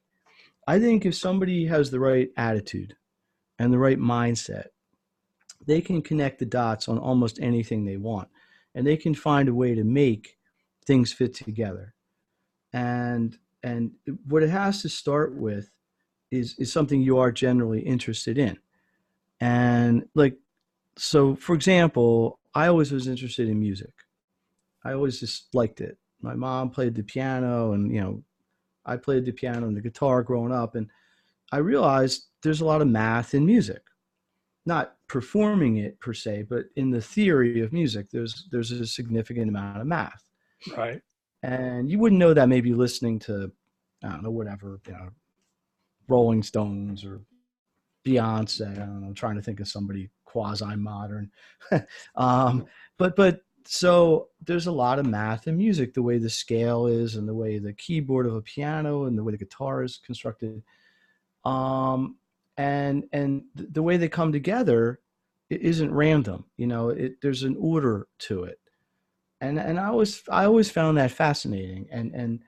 I think if somebody has the right attitude and the right mindset, they can connect the dots on almost anything they want, and they can find a way to make things fit together. And what it has to start with is something you are generally interested in. And so for example, I always was interested in music. I always just liked it. My mom played the piano, and I played the piano and the guitar growing up, and I realized there's a lot of math in music. Not performing it per se, but in the theory of music, there's a significant amount of math. Right. And you wouldn't know that maybe listening to, I don't know, whatever, Rolling Stones or Beyonce. I don't know, trying to think of somebody quasi-modern. But so there's a lot of math in music, the way the scale is and the way the keyboard of a piano and the way the guitar is constructed. And the way they come together isn't random. There's an order to it, and I always found that fascinating. And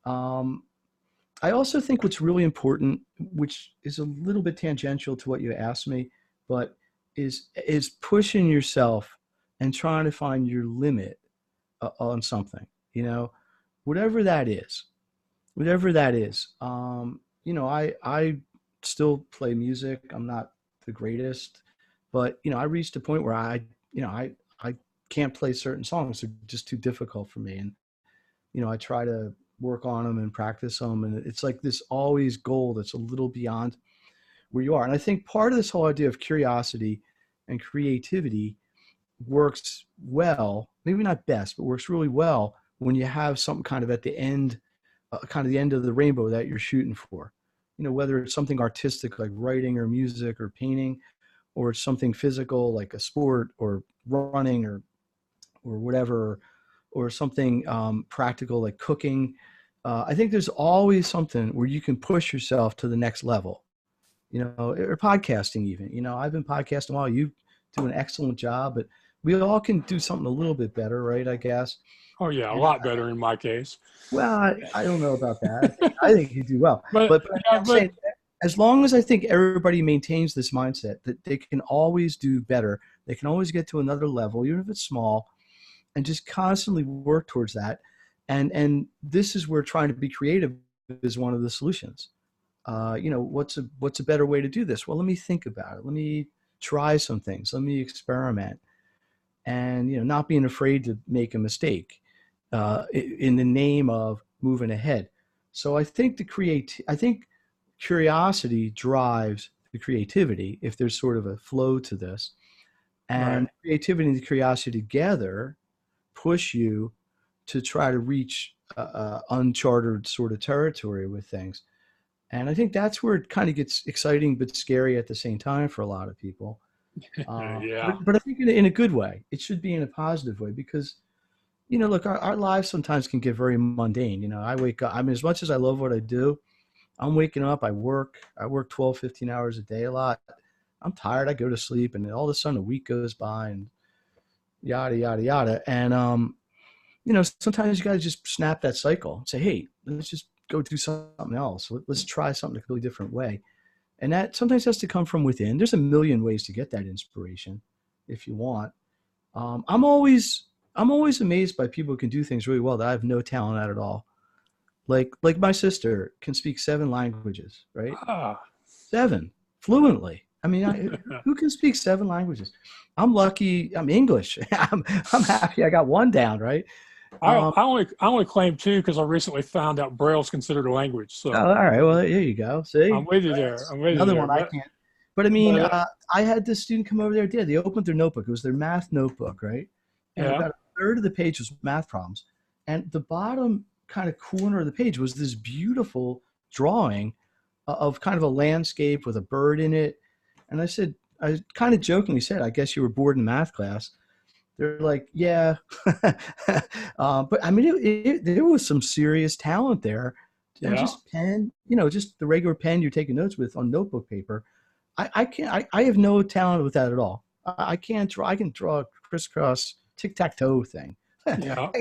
I also think what's really important, which is a little bit tangential to what you asked me, but is pushing yourself and trying to find your limit on something. Whatever that is, whatever that is. I still play music. I'm not the greatest, but I reached a point where I can't play certain songs. They're just too difficult for me, and I try to work on them and practice them, and it's like this always goal that's a little beyond where you are. And I think part of this whole idea of curiosity and creativity works well, maybe not best, but works really well when you have something kind of at the end, kind of the end of the rainbow that you're shooting for. Whether it's something artistic like writing or music or painting, or it's something physical like a sport or running or whatever, or something practical like cooking. I think there's always something where you can push yourself to the next level, or podcasting even. I've been podcasting a while. You do an excellent job, but we all can do something a little bit better, right? I guess. Oh yeah, a And, lot better in my case. well, I don't know about that. I think you do well. But I'm saying, as long as I think everybody maintains this mindset that they can always do better, they can always get to another level, even if it's small, and just constantly work towards that. And this is where trying to be creative is one of the solutions. What's a better way to do this? Well, let me think about it. Let me try some things. Let me experiment, and not being afraid to make a mistake in the name of moving ahead. So I think I think curiosity drives the creativity, if there's sort of a flow to this, and creativity and curiosity together push you to try to reach uncharted sort of territory with things. And I think that's where it kind of gets exciting but scary at the same time for a lot of people. Yeah. But I think in a good way. It should be in a positive way, because look, our lives sometimes can get very mundane. I wake up, I mean, as much as I love what I do, I'm waking up, I work 12, 15 hours a day a lot. I'm tired, I go to sleep, and then all of a sudden a week goes by and yada, yada, yada. And, sometimes you got to just snap that cycle and say, hey, let's just go do something else. Let's try something a completely different way. And that sometimes has to come from within. There's a million ways to get that inspiration if you want. I'm always amazed by people who can do things really well that I have no talent at all. Like my sister can speak 7 languages, right? 7 fluently. I mean, who can speak 7 languages? I'm lucky. I'm English. I'm happy I got 1 down, right? I only claim 2 because I recently found out Braille's considered a language. So all right, well, there you go. See, I'm with you there. I'm with another you there. one I can't. But I mean, I had this student come over there. They opened their notebook. It was their math notebook, right? And about a third of the page was math problems, and the bottom kind of corner of the page was this beautiful drawing of kind of a landscape with a bird in it. And I kind of jokingly said, I guess you were bored in math class. They're like, yeah. But I mean, there was some serious talent there. And just pen, just the regular pen you're taking notes with on notebook paper. I have no talent with that at all. I can't draw. I can draw a crisscross tic-tac-toe thing. Yeah.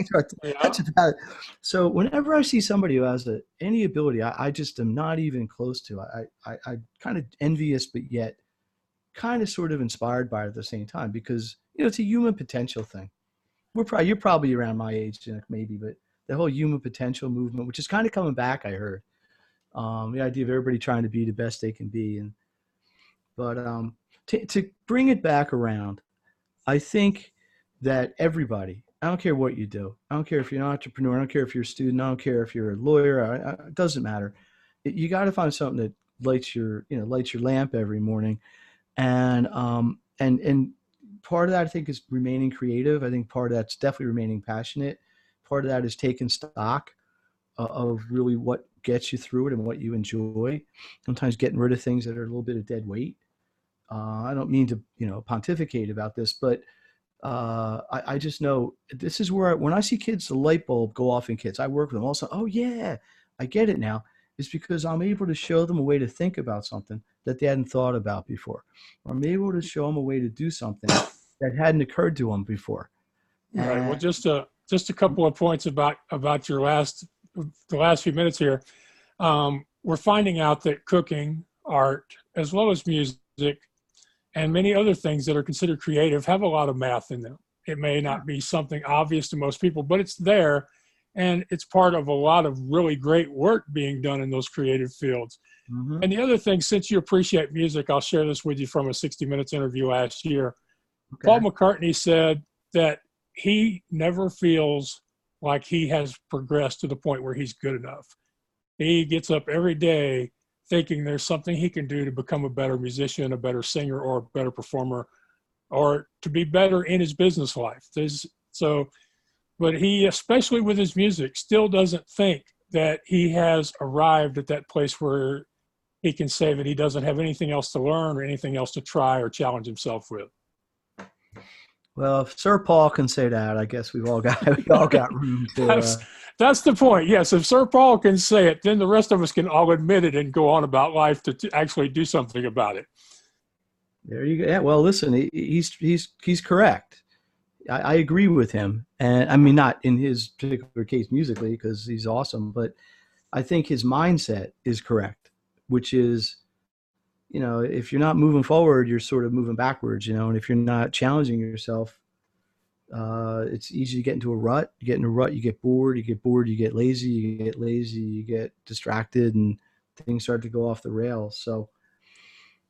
That's about it. So whenever I see somebody who has any ability, I just am not even close to. I kind of envious, but yet kind of sort of inspired by it at the same time, because it's a human potential thing. You're probably around my age, maybe, but the whole human potential movement, which is kind of coming back, I heard. The idea of everybody trying to be the best they can be, but to bring it back around, I think that everybody, I don't care what you do. I don't care if you're an entrepreneur. I don't care if you're a student. I don't care if you're a lawyer. It doesn't matter. You got to find something that lights your lamp every morning. And part of that, I think, is remaining creative. I think part of that's definitely remaining passionate. Part of that is taking stock of really what gets you through it and what you enjoy. Sometimes getting rid of things that are a little bit of dead weight. I don't mean to, pontificate about this, but I just know this is where when I see kids, the light bulb go off in kids. I work with them also. Oh yeah, I get it now. is because I'm able to show them a way to think about something that they hadn't thought about before. Or I'm able to show them a way to do something that hadn't occurred to them before. Right. Well, just a couple of points about the last few minutes here. We're finding out that cooking, art, as well as music, and many other things that are considered creative have a lot of math in them. It may not be something obvious to most people, but it's there, and it's part of a lot of really great work being done in those creative fields. Mm-hmm. And the other thing, since you appreciate music, I'll share this with you from a 60 Minutes interview last year. Okay. Paul McCartney said that he never feels like he has progressed to the point where he's good enough. He gets up every day thinking there's something he can do to become a better musician, a better singer, or a better performer, or to be better in his business life. But he, especially with his music, still doesn't think that he has arrived at that place where he can say that he doesn't have anything else to learn or anything else to try or challenge himself with. Well, if Sir Paul can say that, I guess we all got room to. That's the point. Yes, if Sir Paul can say it, then the rest of us can all admit it and go on about life to actually do something about it. There you go. Yeah, well, listen, he's correct. I agree with him, and I mean not in his particular case musically because he's awesome, but I think his mindset is correct, which is, if you're not moving forward, you're sort of moving backwards, and if you're not challenging yourself, it's easy to get into a rut. You get in a rut, you get bored, you get lazy, you get distracted, and things start to go off the rails. So,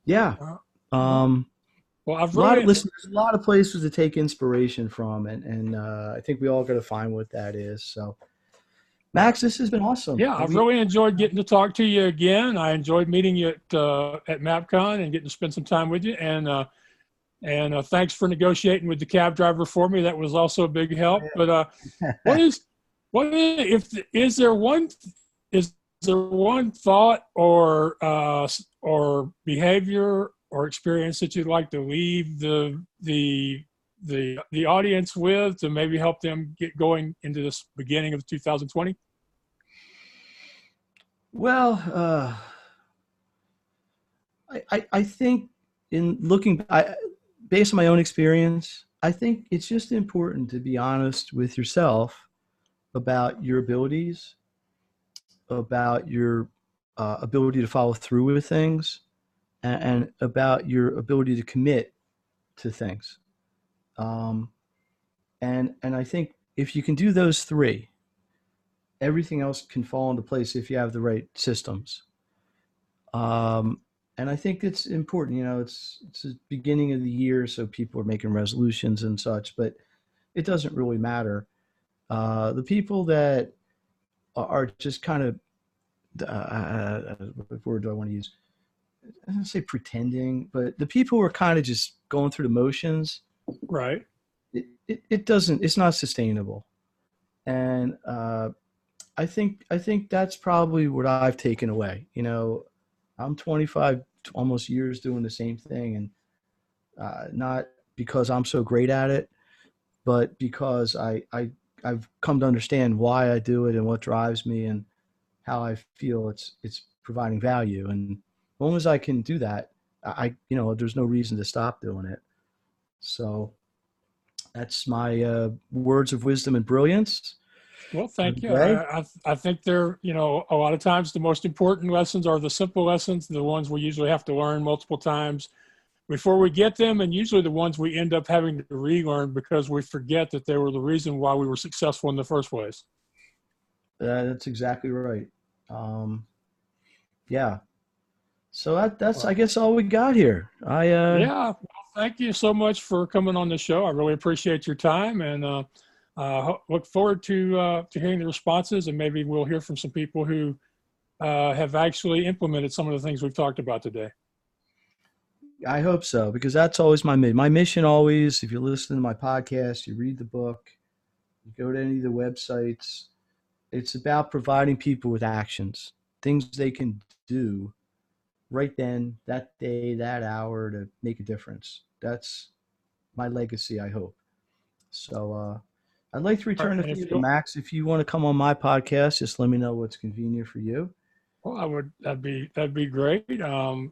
yeah. Well, there's a lot of places to take inspiration from, and I think we all got to find what that is. So, Max, this has been awesome. Yeah, I've really enjoyed getting to talk to you again. I enjoyed meeting you at MapCon and getting to spend some time with you. And thanks for negotiating with the cab driver for me. That was also a big help. But is there one thought or behavior or experience that you'd like to leave the audience with to maybe help them get going into this beginning of 2020? Well, I think in looking, based on my own experience, I think it's just important to be honest with yourself about your abilities, about your ability to follow through with things, and about your ability to commit to things. And I think if you can do those three, everything else can fall into place if you have the right systems. And I think it's important, it's the beginning of the year, so people are making resolutions and such, but it doesn't really matter. The people that are just kind of, what word do I want to use? I don't say pretending, but the people who are kind of just going through the motions, right? It's not sustainable. And I think that's probably what I've taken away. I'm 25 almost years doing the same thing, and not because I'm so great at it, but because I've come to understand why I do it and what drives me and how I feel it's providing value. And as long as I can do that, there's no reason to stop doing it. So that's my words of wisdom and brilliance. Well, thank you. I think they're, a lot of times the most important lessons are the simple lessons, the ones we usually have to learn multiple times before we get them, and usually the ones we end up having to relearn because we forget that they were the reason why we were successful in the first place. That's exactly right. Yeah. So that's I guess all we got here. Yeah. Well, thank you so much for coming on the show. I really appreciate your time, and look forward to hearing the responses, and maybe we'll hear from some people who have actually implemented some of the things we've talked about today. I hope so, because that's always my mission. Always, if you listen to my podcast, you read the book, you go to any of the websites, it's about providing people with actions, things they can do right then, that day, that hour to make a difference. That's my legacy, I hope. So I'd like to return the favor, Max. If you want to come on my podcast, just let me know what's convenient for you. Well, that'd be great. I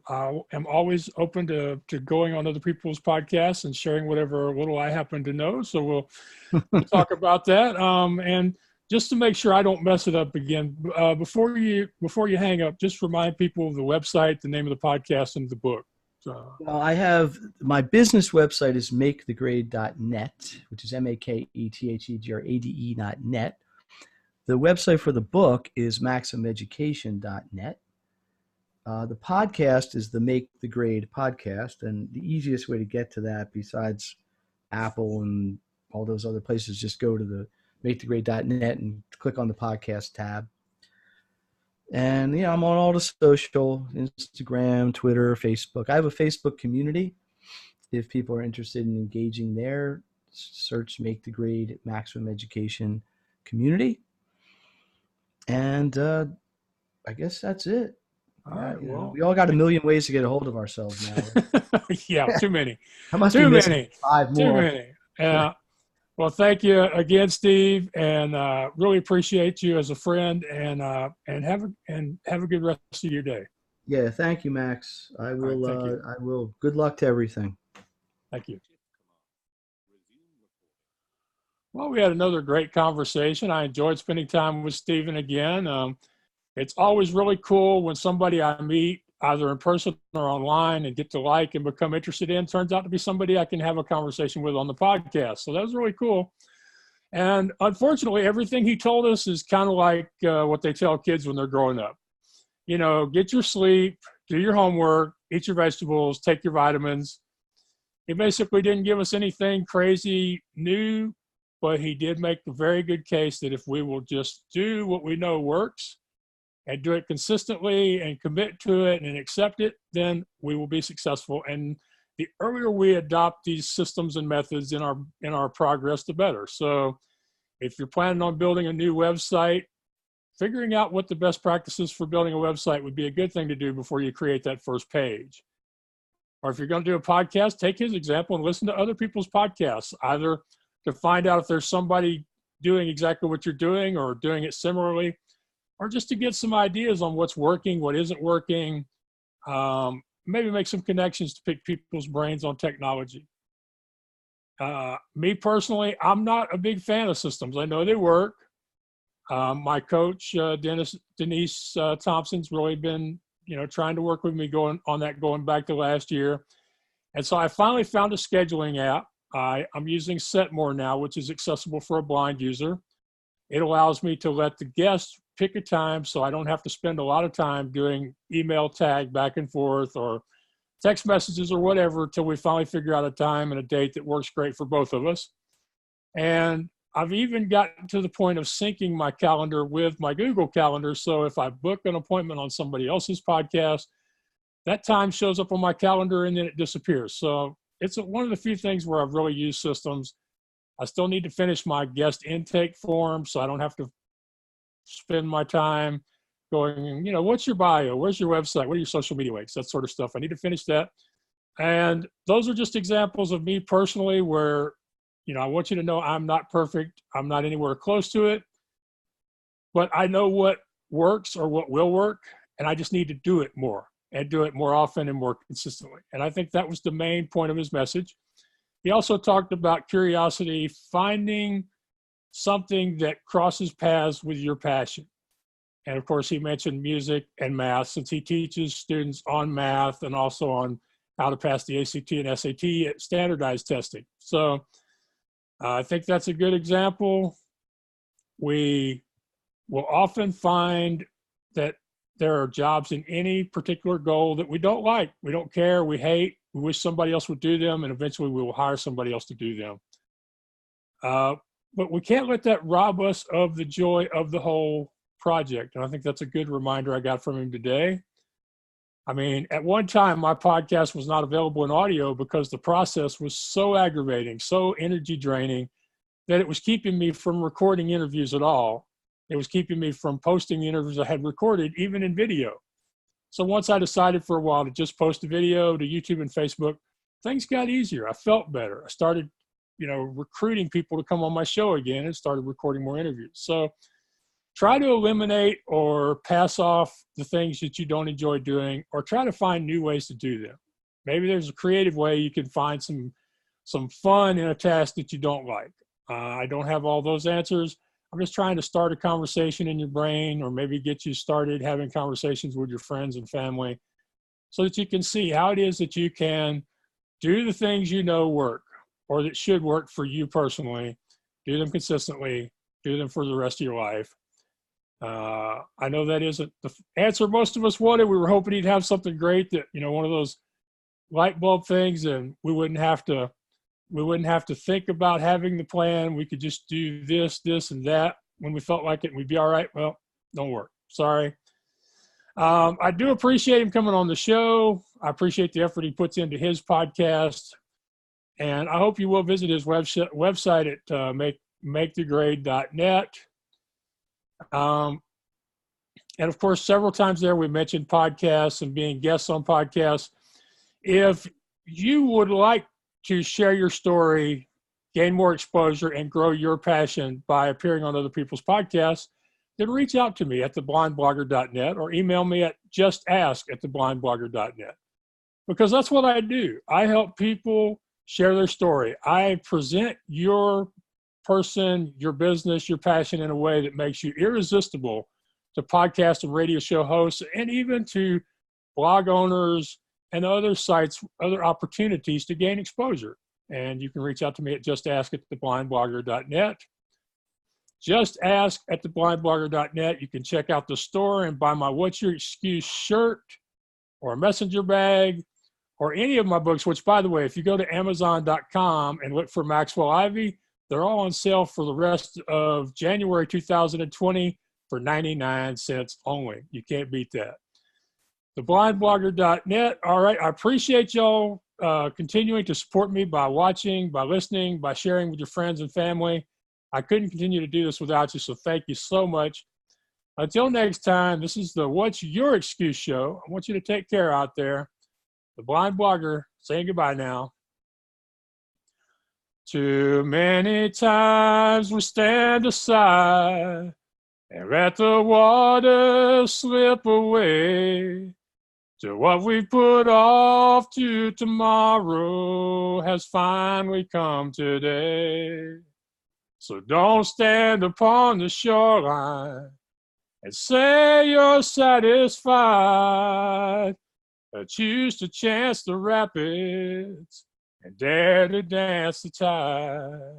am always open to going on other people's podcasts and sharing whatever little I happen to know. So we'll talk about that. And just to make sure I don't mess it up again, before you hang up, just remind people of the website, the name of the podcast, and the book. Well, I have my business website is makethegrade.net, which is MAKETHEGRADE.net. The website for the book is maximeducation.net. The podcast is the Make the Grade podcast, and the easiest way to get to that, besides Apple and all those other places, just go to the makethegrade.net and click on the podcast tab. And I'm on all the social, Instagram, Twitter, Facebook. I have a Facebook community. If people are interested in engaging there, search Make the Grade Maximum Education Community. And I guess that's it. All right, well, we all got a million ways to get a hold of ourselves now. Yeah, too many. I must too be many. 5 more. Too many. Well, thank you again, Steve, and really appreciate you as a friend. And have a good rest of your day. Yeah, thank you, Max. I will. Right, I will. Good luck to everything. Thank you. Well, we had another great conversation. I enjoyed spending time with Stephen again. It's always really cool when somebody I meet, either in person or online, and get to like and become interested in, turns out to be somebody I can have a conversation with on the podcast. So that was really cool. And unfortunately, everything he told us is kind of like what they tell kids when they're growing up. Get your sleep, do your homework, eat your vegetables, take your vitamins. He basically didn't give us anything crazy new, but he did make a very good case that if we will just do what we know works and do it consistently and commit to it and accept it, then we will be successful. And the earlier we adopt these systems and methods in our progress, the better. So if you're planning on building a new website, figuring out what the best practices for building a website would be a good thing to do before you create that first page. Or if you're going to do a podcast, take his example and listen to other people's podcasts, either to find out if there's somebody doing exactly what you're doing or doing it similarly, or just to get some ideas on what's working, what isn't working, maybe make some connections to pick people's brains on technology. Me personally, I'm not a big fan of systems. I know they work. My coach, Denise Thompson's really been, trying to work with me going back to last year. And so I finally found a scheduling app. I'm using Setmore now, which is accessible for a blind user. It allows me to let the guests pick a time so I don't have to spend a lot of time doing email tag back and forth or text messages or whatever until we finally figure out a time and a date that works great for both of us. And I've even gotten to the point of syncing my calendar with my Google Calendar. So if I book an appointment on somebody else's podcast, that time shows up on my calendar and then it disappears. So it's one of the few things where I've really used systems. I still need to finish my guest intake form so I don't have to spend my time going, what's your bio? Where's your website? What are your social media links? That sort of stuff. I need to finish that. And those are just examples of me personally where, I want you to know I'm not perfect. I'm not anywhere close to it, but I know what works or what will work. And I just need to do it more and do it more often and more consistently. And I think that was the main point of his message. He also talked about curiosity, finding something that crosses paths with your passion. And of course, he mentioned music and math, since he teaches students on math and also on how to pass the ACT and SAT at standardized testing. So I think that's a good example. We will often find that there are jobs in any particular goal that we don't like, we don't care, we hate, we wish somebody else would do them, and eventually we will hire somebody else to do them. But we can't let that rob us of the joy of the whole project. And I think that's a good reminder I got from him today. I mean, at one time, my podcast was not available in audio because the process was so aggravating, so energy draining, that it was keeping me from recording interviews at all. It was keeping me from posting the interviews I had recorded, even in video. So once I decided for a while to just post a video to YouTube and Facebook, things got easier. I felt better. I started, recruiting people to come on my show again and started recording more interviews. So try to eliminate or pass off the things that you don't enjoy doing, or try to find new ways to do them. Maybe there's a creative way you can find some fun in a task that you don't like. I don't have all those answers. I'm just trying to start a conversation in your brain, or maybe get you started having conversations with your friends and family, so that you can see how it is that you can do the things you know work, or that should work for you personally, do them consistently, do them for the rest of your life. I know that isn't the answer most of us wanted. We were hoping he'd have something great that, one of those light bulb things, and we wouldn't have to think about having the plan. We could just do this, and that when we felt like it, and we'd be all right. Well, don't work. Sorry. I do appreciate him coming on the show. I appreciate the effort he puts into his podcast. And I hope you will visit his website at makethegrade.net. And of course, several times there we mentioned podcasts and being guests on podcasts. If you would like to share your story, gain more exposure, and grow your passion by appearing on other people's podcasts, then reach out to me at theblindblogger.net, or email me at justask@theblindblogger.net. Because that's what I do. I help people share their story. I present your person, your business, your passion in a way that makes you irresistible to podcast and radio show hosts, and even to blog owners and other sites, other opportunities to gain exposure. And you can reach out to me at justask@theblindblogger.net. Justask@theblindblogger.net. You can check out the store and buy my What's Your Excuse shirt, or a messenger bag, or any of my books, which, by the way, if you go to Amazon.com and look for Maxwell Ivy, they're all on sale for the rest of January 2020 for 99 cents only. You can't beat that. Theblindblogger.net. All right. I appreciate y'all continuing to support me by watching, by listening, by sharing with your friends and family. I couldn't continue to do this without you, so thank you so much. Until next time, this is the What's Your Excuse show. I want you to take care out there. The Blind Blogger saying goodbye now. Too many times we stand aside and let the water slip away, till what we put off to tomorrow has finally come today. So don't stand upon the shoreline and say you're satisfied. Choose to chance the rapids and dare to dance the tide.